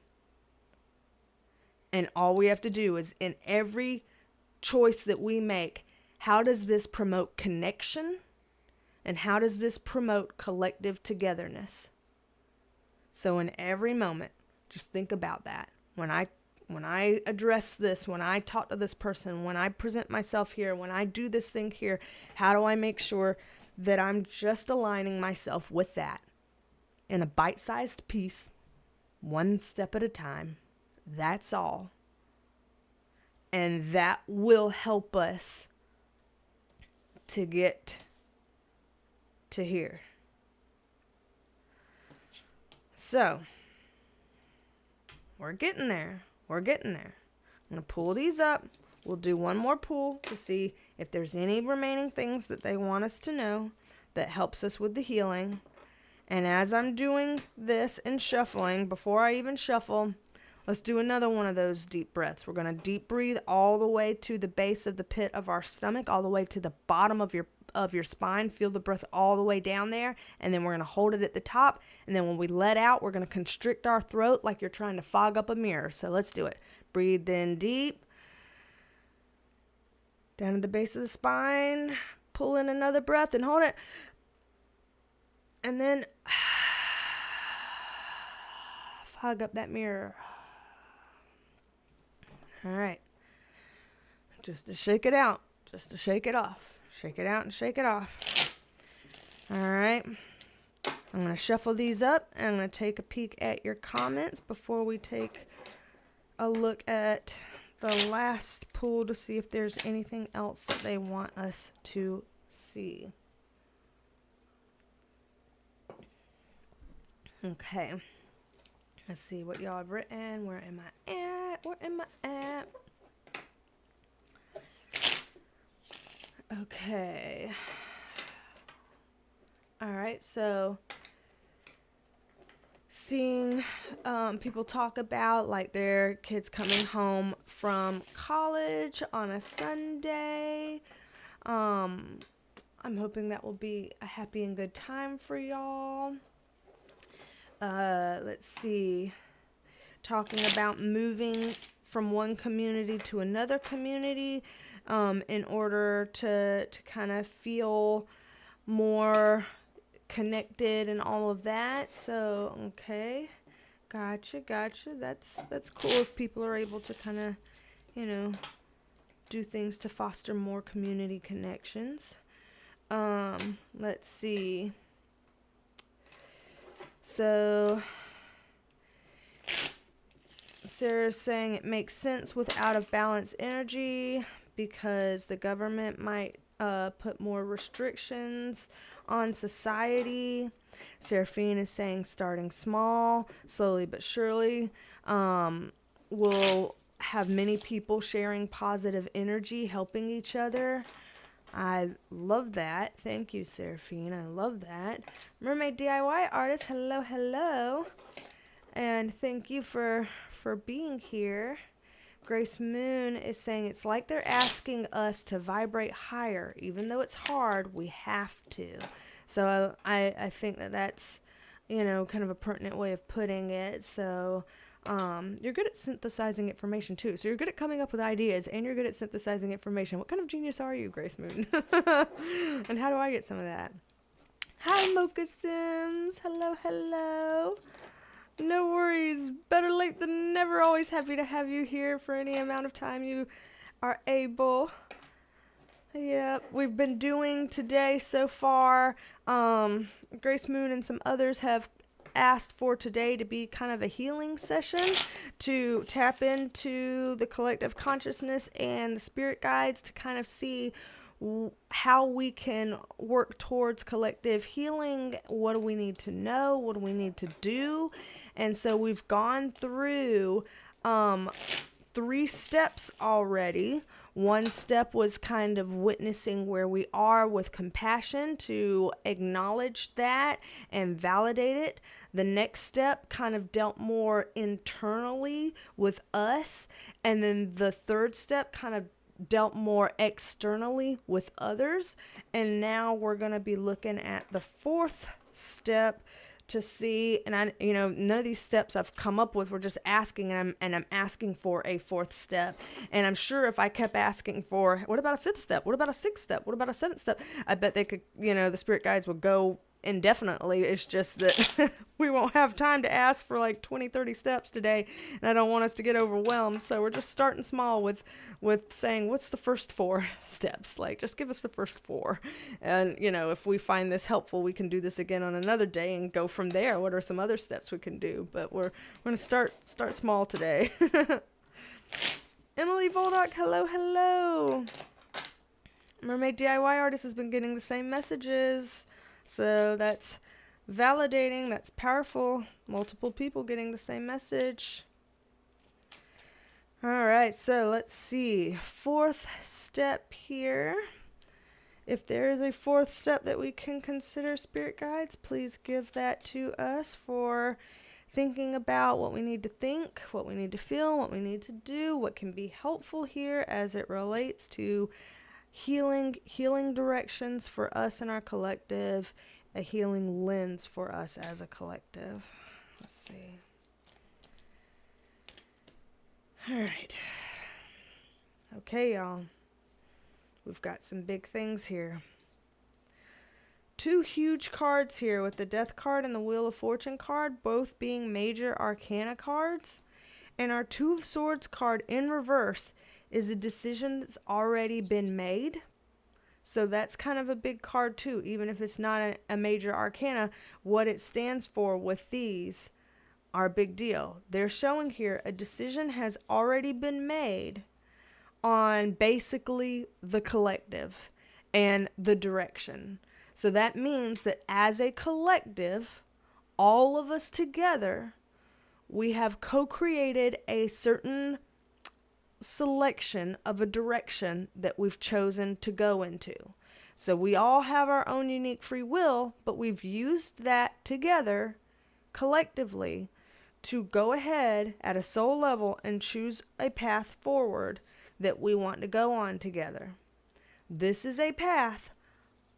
S1: And all we have to do is, in every choice that we make, how does this promote connection? And how does this promote collective togetherness? So in every moment, just think about that. When I address this, when I talk to this person, when I present myself here, when I do this thing here, how do I make sure that I'm just aligning myself with that in a bite-sized piece, one step at a time? That's all. And that will help us to get to here. So, we're getting there. I'm going to pull these up. We'll do one more pull to see if there's any remaining things that they want us to know that helps us with the healing. And as I'm doing this and shuffling, before I even shuffle, let's do another one of those deep breaths. We're going to deep breathe all the way to the base of the pit of our stomach, all the way to the bottom of your spine. Feel the breath all the way down there, and then we're going to hold it at the top, and then when we let out, we're going to constrict our throat like you're trying to fog up a mirror. So let's do it. Breathe in deep, down to the base of the spine, pull in another breath and hold it, and then fog up that mirror. All right, just to shake it out, just to shake it off. Shake it out and shake it off. All right. I'm going to shuffle these up, and I'm going to take a peek at your comments before we take a look at the last pull to see if there's anything else that they want us to see. Okay. Let's see what y'all have written. Where am I at? Okay. All right, so seeing people talk about like their kids coming home from college on a Sunday. I'm hoping that will be a happy and good time for y'all. Let's see. Talking about moving from one community to another community. In order to kind of feel more connected and all of that. So, okay. Gotcha. That's cool if people are able to kind of, do things to foster more community connections. Let's see. So, Sarah's saying it makes sense with out of balance energy, because the government might put more restrictions on society. Seraphine is saying starting small, slowly but surely, will have many people sharing positive energy, helping each other. I love that. Thank you, Seraphine. I love that. Mermaid DIY artist, hello. And thank you for being here. Grace Moon is saying it's like they're asking us to vibrate higher. Even though it's hard, we have to. So I think that's, kind of a pertinent way of putting it. So you're good at synthesizing information too. So you're good at coming up with ideas, and you're good at synthesizing information. What kind of genius are you, Grace Moon? And how do I get some of that? Hi, Mocha Sims. Hello. No worries. Better late than never. Always happy to have you here for any amount of time you are able. Yeah, we've been doing today so far. Grace Moon and some others have asked for today to be kind of a healing session to tap into the collective consciousness and the spirit guides to kind of see how we can work towards collective healing. What do we need to know? What do we need to do? And so we've gone through 3 steps already. One step was kind of witnessing where we are with compassion, to acknowledge that and validate it. The next step kind of dealt more internally with us. And then the third step kind of dealt more externally with others. And now we're going to be looking at the 4th step to see, and none of these steps I've come up with, we're just asking, and I'm asking for a 4th step. And I'm sure if I kept asking for, what about a 5th step? What about a 6th step? What about a 7th step? I bet they could, the spirit guides will go indefinitely. It's just that we won't have time to ask for like 20-30 steps today, and I don't want us to get overwhelmed. So we're just starting small with saying, what's the first 4 steps? Like, just give us the first 4, and if we find this helpful, we can do this again on another day and go from there. What are some other steps we can do? But we're going to start small today. Emily Voldock, hello. Mermaid DIY Artist has been getting the same messages. So that's validating, that's powerful. Multiple people getting the same message. All right, so let's see. 4th step here. If there is a 4th step that we can consider, spirit guides, please give that to us for thinking about what we need to think, what we need to feel, what we need to do, what can be helpful here as it relates to healing directions for us and our collective, a healing lens for us as a collective. Let's see. All right. Okay, y'all. We've got some big things here. 2 huge cards here with the Death card and the Wheel of Fortune card, both being major arcana cards. And our 2 of Swords card in reverse is a decision that's already been made. So that's kind of a big card too, even if it's not a major arcana. What it stands for with these are a big deal. They're showing here a decision has already been made on basically the collective and the direction. So that means that as a collective, all of us together, we have co-created a certain selection of a direction that we've chosen to go into. So we all have our own unique free will, but we've used that together collectively to go ahead at a soul level and choose a path forward that we want to go on together. This is a path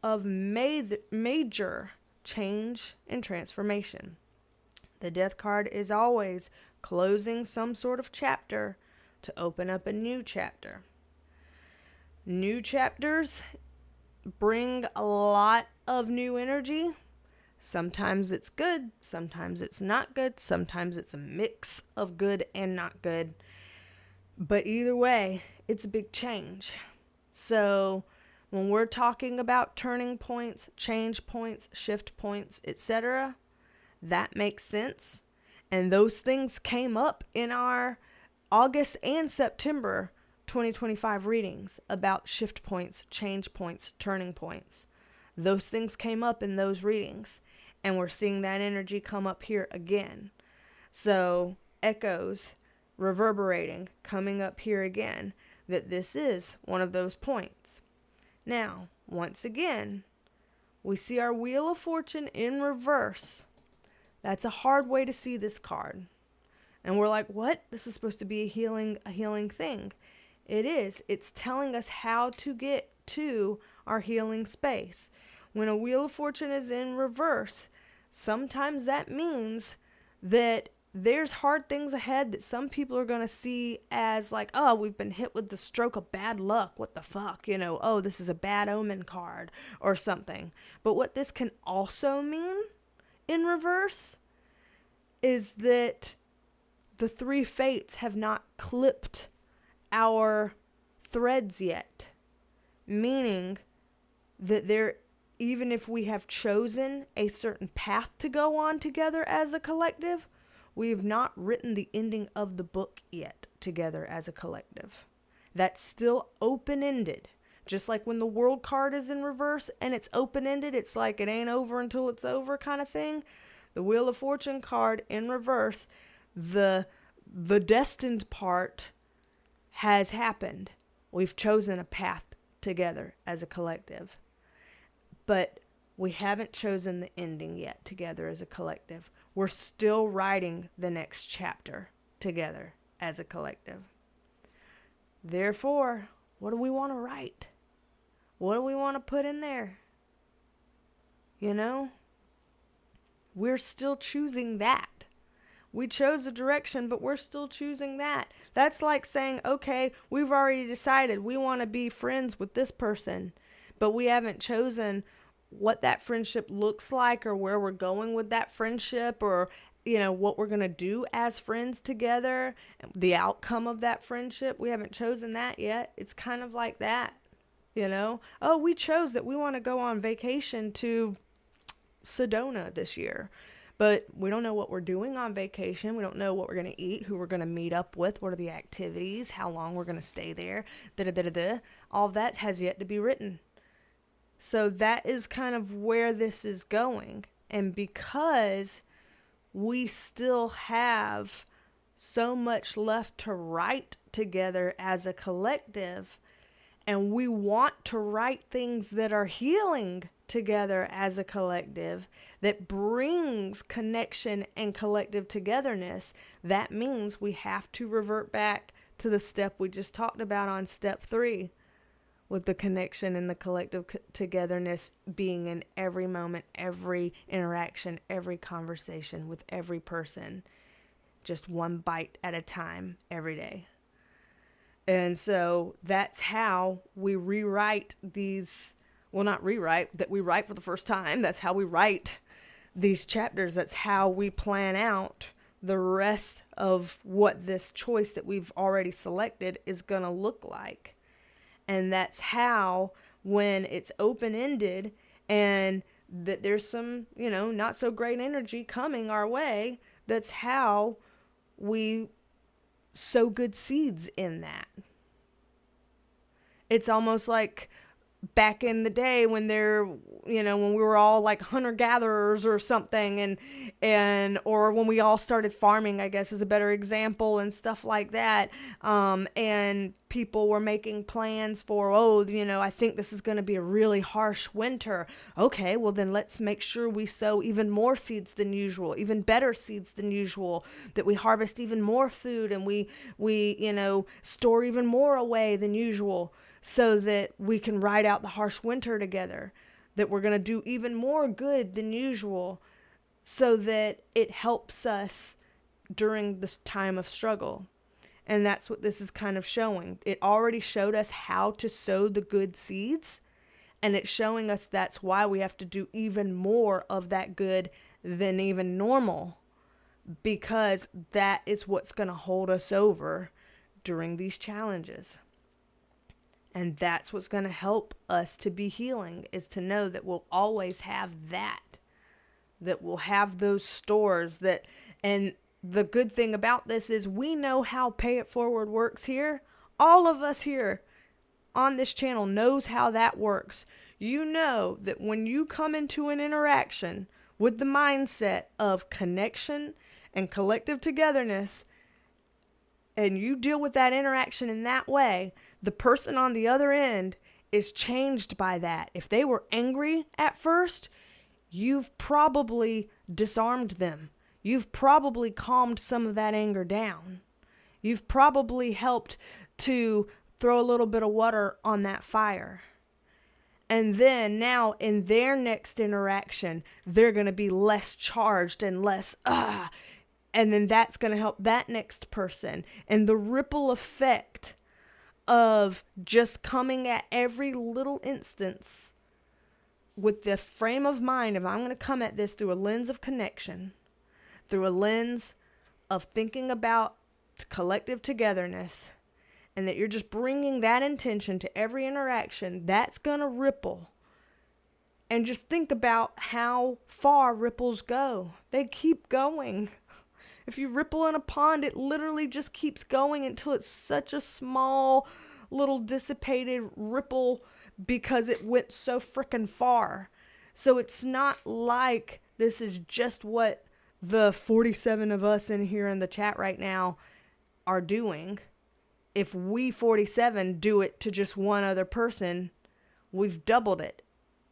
S1: of major change and transformation. The Death card is always closing some sort of chapter to open up a new chapter. New chapters bring a lot of new energy. Sometimes it's good, sometimes it's not good, sometimes it's a mix of good and not good. But either way, it's a big change. So when we're talking about turning points, change points, shift points, etc., that makes sense. And those things came up in our August and September 2025 readings about shift points, change points, turning points. Those things came up in those readings, and we're seeing that energy come up here again. So echoes, reverberating, coming up here again, that this is one of those points. Now, once again, we see our Wheel of Fortune in reverse. That's a hard way to see this card. And we're like, what? This is supposed to be a healing thing. It is. It's telling us how to get to our healing space. When a Wheel of Fortune is in reverse, sometimes that means that there's hard things ahead that some people are going to see as like, oh, we've been hit with the stroke of bad luck. What the fuck? Oh, this is a bad omen card or something. But what this can also mean in reverse is that the 3 fates have not clipped our threads yet, meaning that there even if we have chosen a certain path to go on together as a collective, we have not written the ending of the book yet together as a collective. That's still open-ended. Just like when the world card is in reverse and it's open-ended, it's like it ain't over until it's over kind of thing. The Wheel of Fortune card in reverse, the destined part has happened. We've chosen a path together as a collective. But we haven't chosen the ending yet together as a collective. We're still writing the next chapter together as a collective. Therefore, what do we want to write? What do we want to put in there? You know? We're still choosing that. We chose a direction, but we're still choosing that. That's like saying, okay, we've already decided we want to be friends with this person, but we haven't chosen what that friendship looks like or where we're going with that friendship or, you know, what we're going to do as friends together, the outcome of that friendship. We haven't chosen that yet. It's kind of like that, you know? Oh, we chose that we want to go on vacation to Sedona this year, but we don't know what we're doing on vacation. We don't know what we're going to eat, who we're going to meet up with, what are the activities, how long we're going to stay there, All that has yet to be written. So that is kind of where this is going. And because we still have so much left to write together as a collective, and we want to write things that are healing together as a collective, that brings connection and collective togetherness, that means we have to revert back to the step we just talked about on step 3. With the connection and the collective togetherness being in every moment, every interaction, every conversation with every person, just one bite at a time every day. And so that's how we rewrite these, well, not rewrite, that we write for the first time. That's how we write these chapters. That's how we plan out the rest of what this choice that we've already selected is going to look like. And that's how, when it's open-ended and that there's some, you know, not so great energy coming our way, that's how we sow good seeds in that. It's almost like back in the day when when we were all like hunter-gatherers or something, or when we all started farming, I guess is a better example, and stuff like that. And people were making plans for, I think this is going to be a really harsh winter. Okay, well then let's make sure we sow even more seeds than usual, even better seeds than usual, that we harvest even more food and we store even more away than usual, so that we can ride out the harsh winter together, that we're going to do even more good than usual, so that it helps us during this time of struggle. And that's what this is kind of showing. It already showed us how to sow the good seeds, and it's showing us that's why we have to do even more of that good than even normal, because that is what's going to hold us over during these challenges. And that's what's going to help us to be healing, is to know that we'll always have that we'll have those stores and the good thing about this is we know how Pay It Forward works here. All of us here on this channel knows how that works. You know that when you come into an interaction with the mindset of connection and collective togetherness, and you deal with that interaction in that way, the person on the other end is changed by that. If they were angry at first, you've probably disarmed them. You've probably calmed some of that anger down. You've probably helped to throw a little bit of water on that fire. And then now in their next interaction, they're going to be less charged and less, and then that's going to help that next person. And the ripple effect of just coming at every little instance with the frame of mind of, I'm going to come at this through a lens of connection, through a lens of thinking about collective togetherness, and that you're just bringing that intention to every interaction, that's going to ripple And just think about how far ripples go. They keep going. If you ripple in a pond, it literally just keeps going until it's such a small little dissipated ripple because it went so freaking far. So it's not like this is just what the 47 of us in here in the chat right now are doing. If we 47 do it to just one other person, we've doubled it.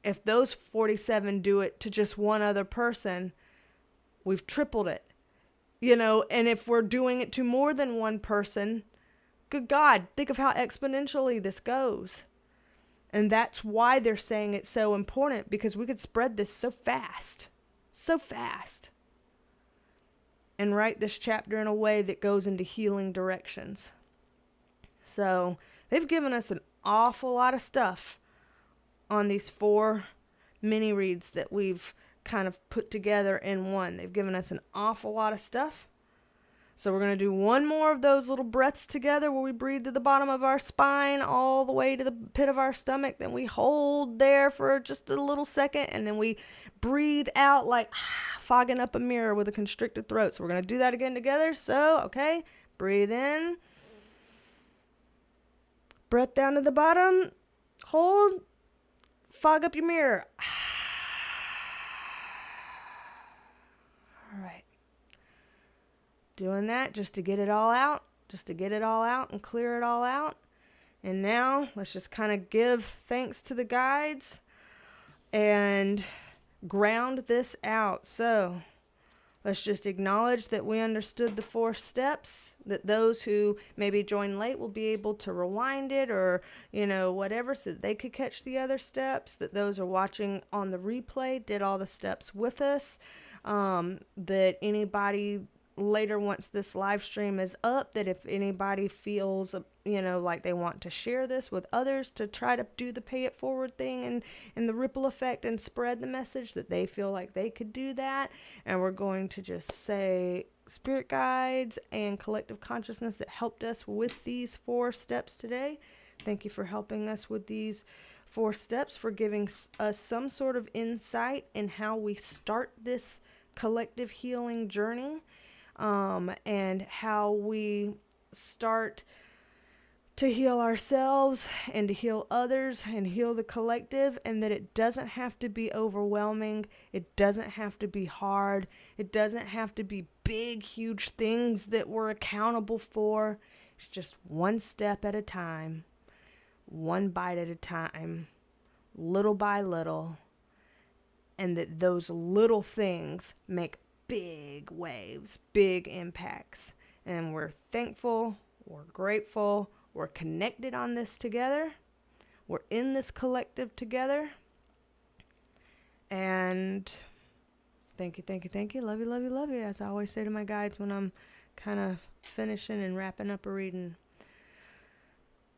S1: If those 47 do it to just one other person, we've tripled it. You know, and if we're doing it to more than one person, good God, think of how exponentially this goes. And that's why they're saying it's so important, because we could spread this so fast, and write this chapter in a way that goes into healing directions. So they've given us an awful lot of stuff on these 4 mini reads that we've kind of put together in one. They've given us an awful lot of stuff. So we're going to do one more of those little breaths together where we breathe to the bottom of our spine all the way to the pit of our stomach. Then we hold there for just a little second, and then we breathe out like fogging up a mirror with a constricted throat. So we're going to do that again together. So, okay, breathe in. Breath down to the bottom. Hold. Fog up your mirror. All right. Doing that just to get it all out. And clear it all out. And now let's just kind of give thanks to the guides and ground this out. So let's just acknowledge that we understood the 4 steps, that those who maybe join late will be able to rewind it or, you know, whatever, so that they could catch the other steps, that those are watching on the replay did all the steps with us, that anybody later, once this live stream is up, that if anybody feels, you know, like they want to share this with others to try to do the pay it forward thing and the ripple effect and spread the message, that they feel like they could do that. And we're going to just say spirit guides and collective consciousness that helped us with these 4 steps today. Thank you for helping us with these 4 steps, for giving us some sort of insight in how we start this collective healing journey. And how we start to heal ourselves and to heal others and heal the collective, and that it doesn't have to be overwhelming. It doesn't have to be hard. It doesn't have to be big, huge things that we're accountable for. It's just one step at a time, one bite at a time, little by little, and that those little things make big waves, big impacts. And we're thankful, we're grateful, we're connected on this together, we're in this collective together. And thank you, love you, as I always say to my guides when I'm kind of finishing and wrapping up a reading.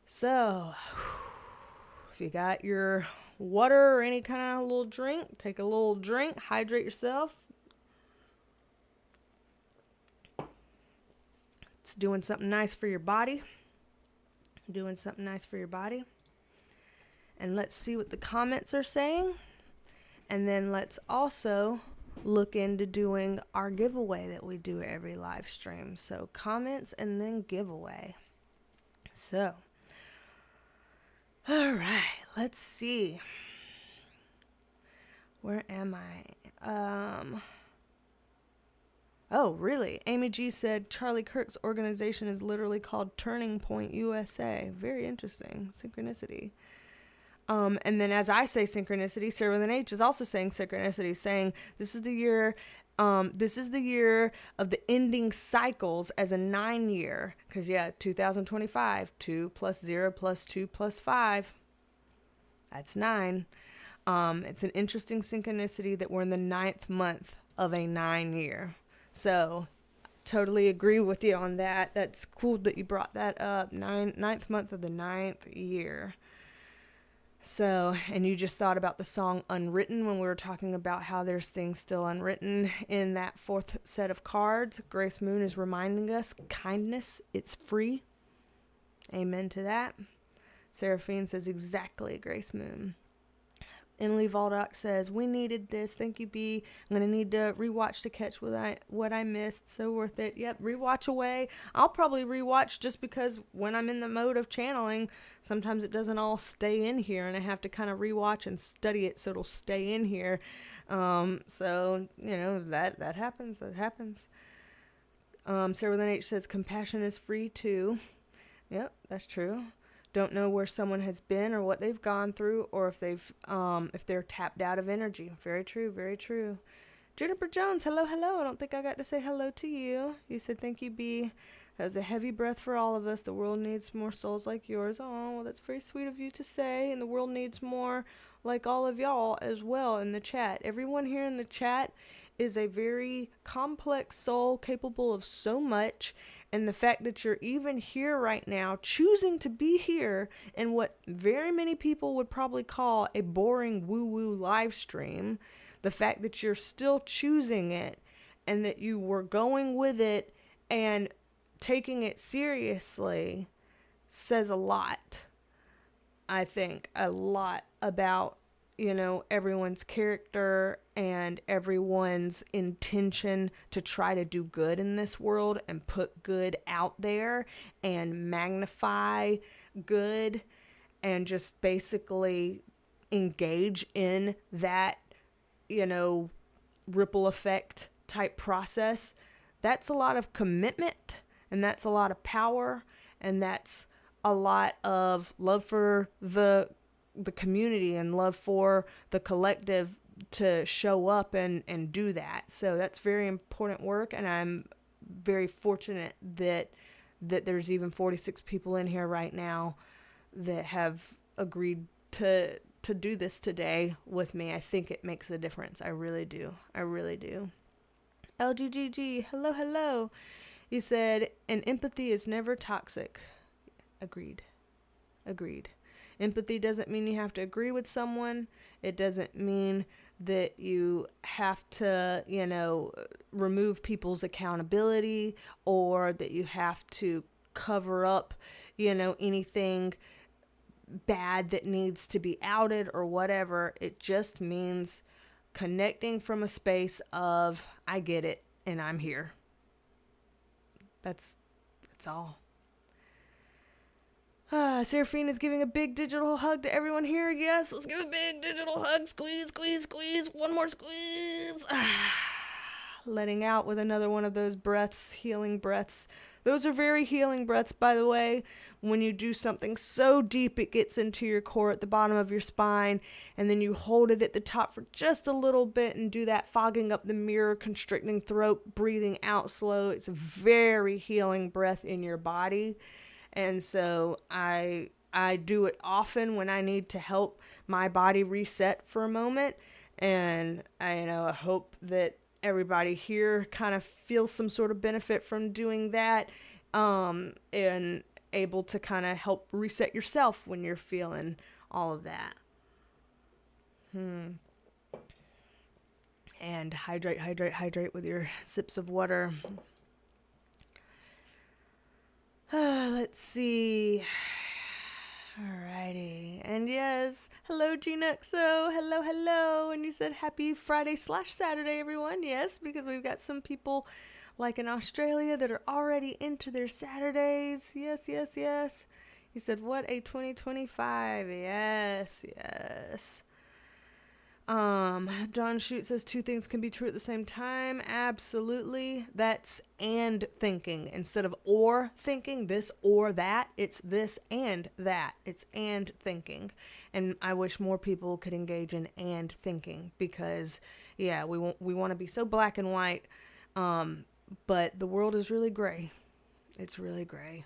S1: So if you got your water or any kind of little drink, take a little drink, hydrate yourself. It's doing something nice for your body. And let's see what the comments are saying. And then let's also look into doing our giveaway that we do every live stream. So comments and then giveaway. So, all right, let's see. Where am I? Oh, really? Amy G said Charlie Kirk's organization is literally called Turning Point USA. Very interesting. Synchronicity. And then as I say synchronicity, Sarah with an H is also saying synchronicity, saying this is the year of the ending cycles as a 9-year. Because, 2025, 2 plus 0 plus 2 plus 5. That's 9. It's an interesting synchronicity that we're in the 9th month of a 9-year. So, totally agree with you on that. That's cool that you brought that up. 9th month of the 9th year. So, and you just thought about the song Unwritten when we were talking about how there's things still unwritten in that 4th set of cards. Grace Moon is reminding us, kindness, it's free. Amen to that. Seraphine says exactly, Grace Moon. Emily Valdock says, we needed this. Thank you, B. I'm going to need to rewatch to catch what I missed. So worth it. Yep, rewatch away. I'll probably rewatch just because when I'm in the mode of channeling, sometimes it doesn't all stay in here and I have to kind of rewatch and study it so it'll stay in here. So, that happens. That happens. Sarah with an H says, compassion is free too. Yep, that's true. Don't know where someone has been or what they've gone through or if they're tapped out of energy. Very true, very true. Jennifer Jones, hello. I don't think I got to say hello to you. You said thank you, B. That was a heavy breath for all of us. The world needs more souls like yours. Oh, well, that's very sweet of you to say. And the world needs more like all of y'all as well in the chat. Everyone here in the chat is a very complex soul capable of so much. And the fact that you're even here right now, choosing to be here in what very many people would probably call a boring woo-woo live stream, the fact that you're still choosing it and that you were going with it and taking it seriously says a lot. I think a lot about, everyone's character and everyone's intention to try to do good in this world and put good out there and magnify good and just basically engage in that, ripple effect type process. That's a lot of commitment and that's a lot of power and that's a lot of love for the community and love for the collective to show up and do that. So that's very important work, and I'm very fortunate that there's even 46 people in here right now that have agreed to do this today with me. I think it makes a difference. I really do. LGGG, hello. You said, and empathy is never toxic. Agreed. Empathy doesn't mean you have to agree with someone. It doesn't mean that you have to, remove people's accountability or that you have to cover up, anything bad that needs to be outed or whatever. It just means connecting from a space of, I get it and I'm here. That's all. Seraphine is giving a big digital hug to everyone here. Yes, let's give a big digital hug. Squeeze. One more squeeze. Letting out with another one of those breaths, healing breaths. Those are very healing breaths, by the way. When you do something so deep it gets into your core at the bottom of your spine, and then you hold it at the top for just a little bit and do that fogging up the mirror, constricting throat, breathing out slow. It's a very healing breath in your body. And so I do it often when I need to help my body reset for a moment. And I hope that everybody here kind of feels some sort of benefit from doing that, and able to kind of help reset yourself when you're feeling all of that. And hydrate with your sips of water. Let's see. Alrighty. And yes, hello Gnuxo. Hello. And you said happy Friday/Saturday, everyone. Yes, because we've got some people like in Australia that are already into their Saturdays. Yes. You said, what a 2025. Yes. John Shute says two things can be true at the same time. Absolutely. That's and thinking. Instead of or thinking, this or that, it's this and that. It's and thinking. And I wish more people could engage in and thinking because, yeah, we want to be so black and white, but the world is really gray. It's really gray.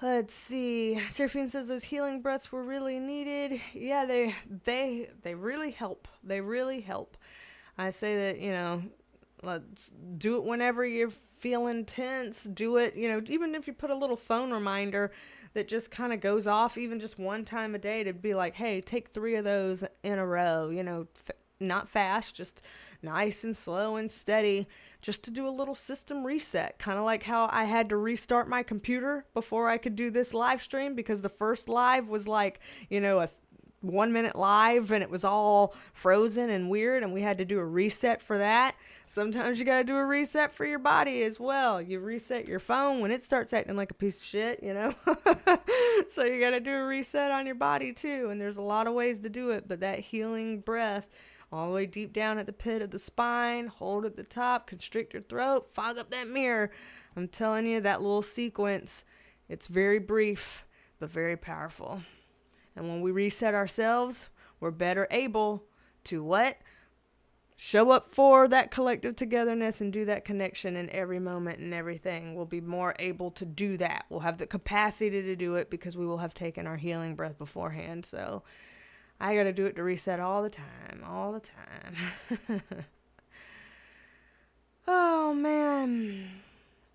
S1: Let's see. Seraphine says those healing breaths were really needed. Yeah, they really help. They really help. I say that, let's do it whenever you're feeling tense. Do it, even if you put a little phone reminder that just kind of goes off even just one time a day to be like, hey, take 3 of those in a row, not fast, just nice and slow and steady, just to do a little system reset. Kind of like how I had to restart my computer before I could do this live stream, because the first live was like, a 1 minute live and it was all frozen and weird, and we had to do a reset for that. Sometimes you got to do a reset for your body as well. You reset your phone when it starts acting like a piece of shit, so you got to do a reset on your body too. And there's a lot of ways to do it, but that healing breath all the way deep down at the pit of the spine, hold at the top, constrict your throat, fog up that mirror. I'm telling you, that little sequence, it's very brief but very powerful. And when we reset ourselves, we're better able to what? Show up for that collective togetherness and do that connection in every moment and everything. We'll be more able to do that. We'll have the capacity to do it because we will have taken our healing breath beforehand. So I got to do it to reset all the time. Oh, man.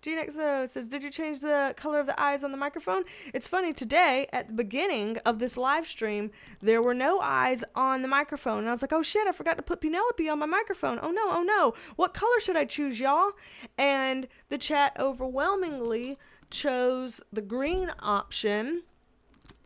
S1: GeneXO says, did you change the color of the eyes on the microphone? It's funny, today, at the beginning of this live stream, there were no eyes on the microphone. And I was like, oh shit, I forgot to put Penelope on my microphone. Oh no. What color should I choose, y'all? And the chat overwhelmingly chose the green option.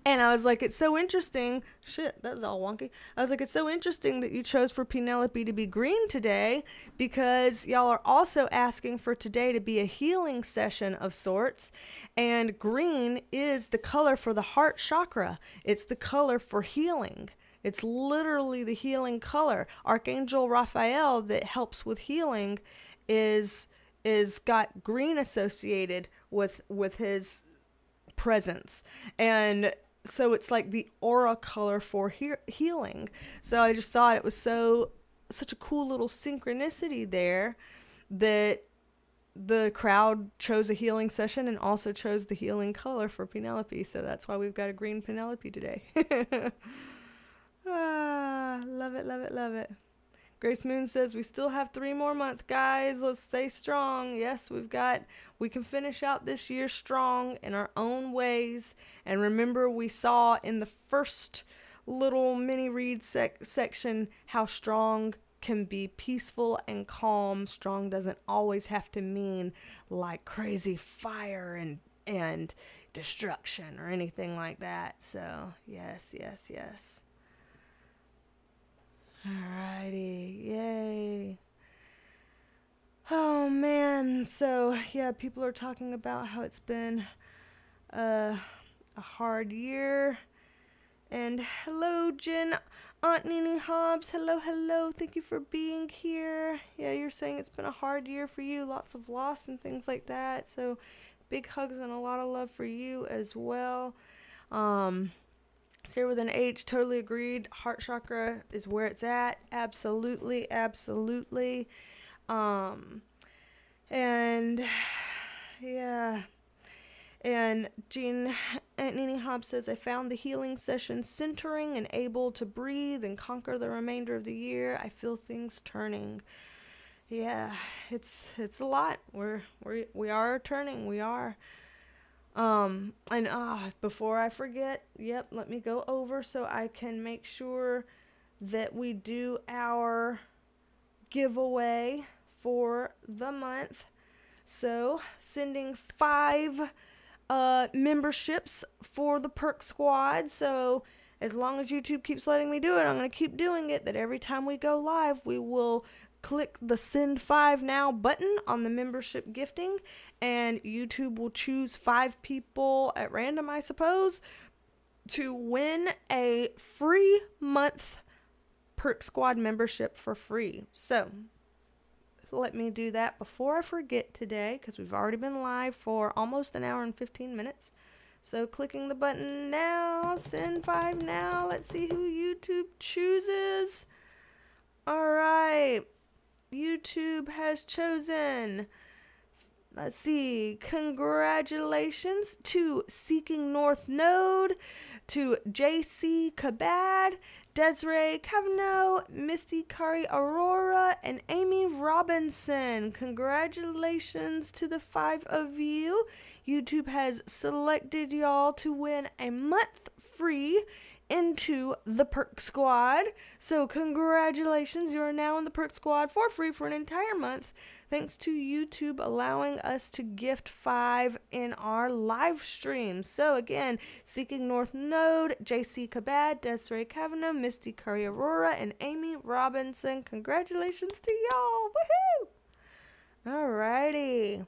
S1: And I was like, it's so interesting. Shit, that was all wonky. I was like, it's so interesting that you chose for Penelope to be green today, because y'all are also asking for today to be a healing session of sorts. And green is the color for the heart chakra. It's the color for healing. It's literally the healing color. Archangel Raphael, that helps with healing, is got green associated with his presence. And so it's like the aura color for healing. So I just thought it was such a cool little synchronicity there that the crowd chose a healing session and also chose the healing color for Penelope. So that's why we've got a green Penelope today. Love it. Grace Moon says, we still have 3 more months, guys. Let's stay strong. Yes, we can finish out this year strong in our own ways. And remember, we saw in the first little mini read section how strong can be peaceful and calm. Strong doesn't always have to mean like crazy fire and destruction or anything like that. So, yes. Alrighty, yay. Oh man, so yeah, people are talking about how it's been a hard year. And hello, Jen, Aunt Nene Hobbs, hello, thank you for being here. Yeah, you're saying it's been a hard year for you, lots of loss and things like that. So big hugs and a lot of love for you as well. Sarah with an H, totally agreed. Heart chakra is where it's at. Absolutely. And yeah. And Jean Nini Hobbs says, I found the healing session centering and able to breathe and conquer the remainder of the year. I feel things turning. Yeah, it's a lot. We are turning. We are. And before I forget, let me go over so I can make sure that we do our giveaway for the month. So, sending 5 memberships for the Perk Squad. So, as long as YouTube keeps letting me do it, I'm going to keep doing it. That every time we go live, we will click the send 5 now button on the membership gifting, and YouTube will choose 5 people at random, I suppose, to win a free month Perk Squad membership for free. So let me do that before I forget today, because we've already been live for almost an hour and 15 minutes. So clicking the button now, send 5 now. Let's see who YouTube chooses. All right. YouTube has chosen, let's see, congratulations to Seeking North Node, to JC Kabad, Desiree Cavanaugh, Misty Kari Aurora, and Amy Robinson. Congratulations to the 5 of you. YouTube has selected y'all to win a month free into the Perk Squad. So congratulations, you are now in the Perk Squad for free for an entire month, thanks to YouTube allowing us to gift 5 in our live stream. So again, Seeking North Node, JC Kabad, Desiree Kavanaugh, Misty Curry Aurora, and Amy Robinson. Congratulations to y'all. Woohoo! Alrighty.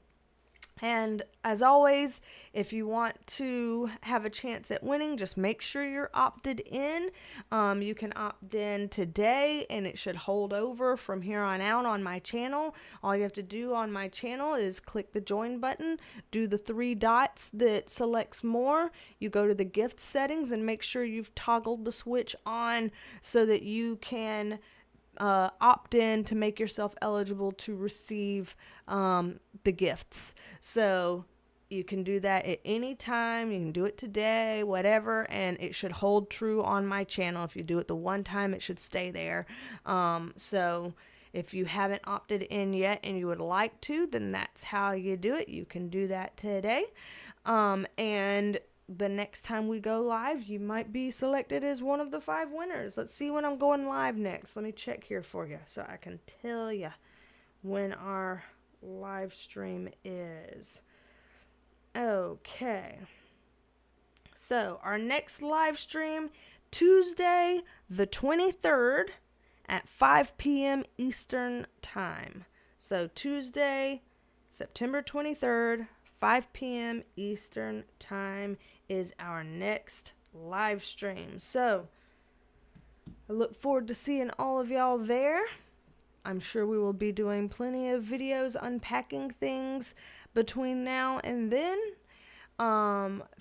S1: And as always, if you want to have a chance at winning, just make sure you're opted in. You can opt in today, and it should hold over from here on out on my channel. All you have to do on my channel is click the join button, do the 3 dots that selects more. You go to the gift settings and make sure you've toggled the switch on so that you can opt in to make yourself eligible to receive the gifts. So you can do that at any time. You can do it today, whatever, and it should hold true on my channel. If you do it the one time, it should stay there. So if you haven't opted in yet and you would like to, then that's how you do it. You can do that today. And the next time we go live, you might be selected as one of the 5 winners. Let's see when I'm going live next. Let me check here for you so I can tell you when our live stream is. Okay. So our next live stream, Tuesday the 23rd at 5 p.m. Eastern Time. So Tuesday, September 23rd, 5 p.m. Eastern Time is our next live stream. So I look forward to seeing all of y'all there. I'm sure we will be doing plenty of videos unpacking things between now and then.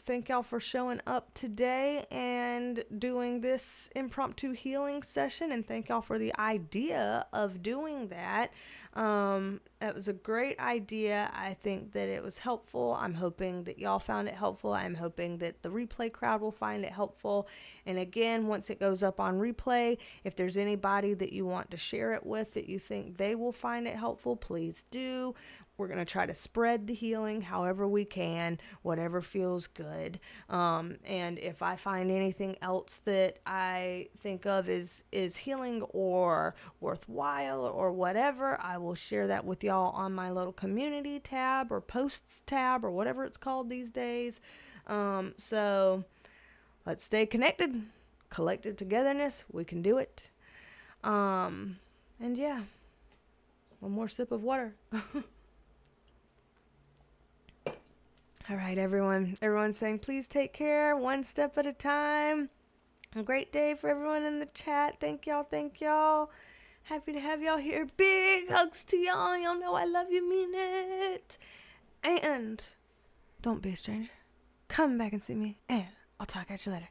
S1: Thank y'all for showing up today and doing this impromptu healing session, and thank y'all for the idea of doing that. That was a great idea. I think that it was helpful. I'm hoping that y'all found it helpful. I'm hoping that the replay crowd will find it helpful. And again, once it goes up on replay, if there's anybody that you want to share it with that you think they will find it helpful, please do. We're going to try to spread the healing however we can, whatever feels good. And if I find anything else that I think of is healing or worthwhile or whatever, I will share that with y'all on my little community tab or posts tab or whatever it's called these days. So let's stay connected. Collective togetherness, we can do it. And yeah, one more sip of water. All right, everyone. Everyone's saying, please take care, one step at a time. A great day for everyone in the chat. Thank y'all. Thank y'all. Happy to have y'all here. Big hugs to y'all. Y'all know I love you, mean it. And don't be a stranger. Come back and see me, and I'll talk at you later.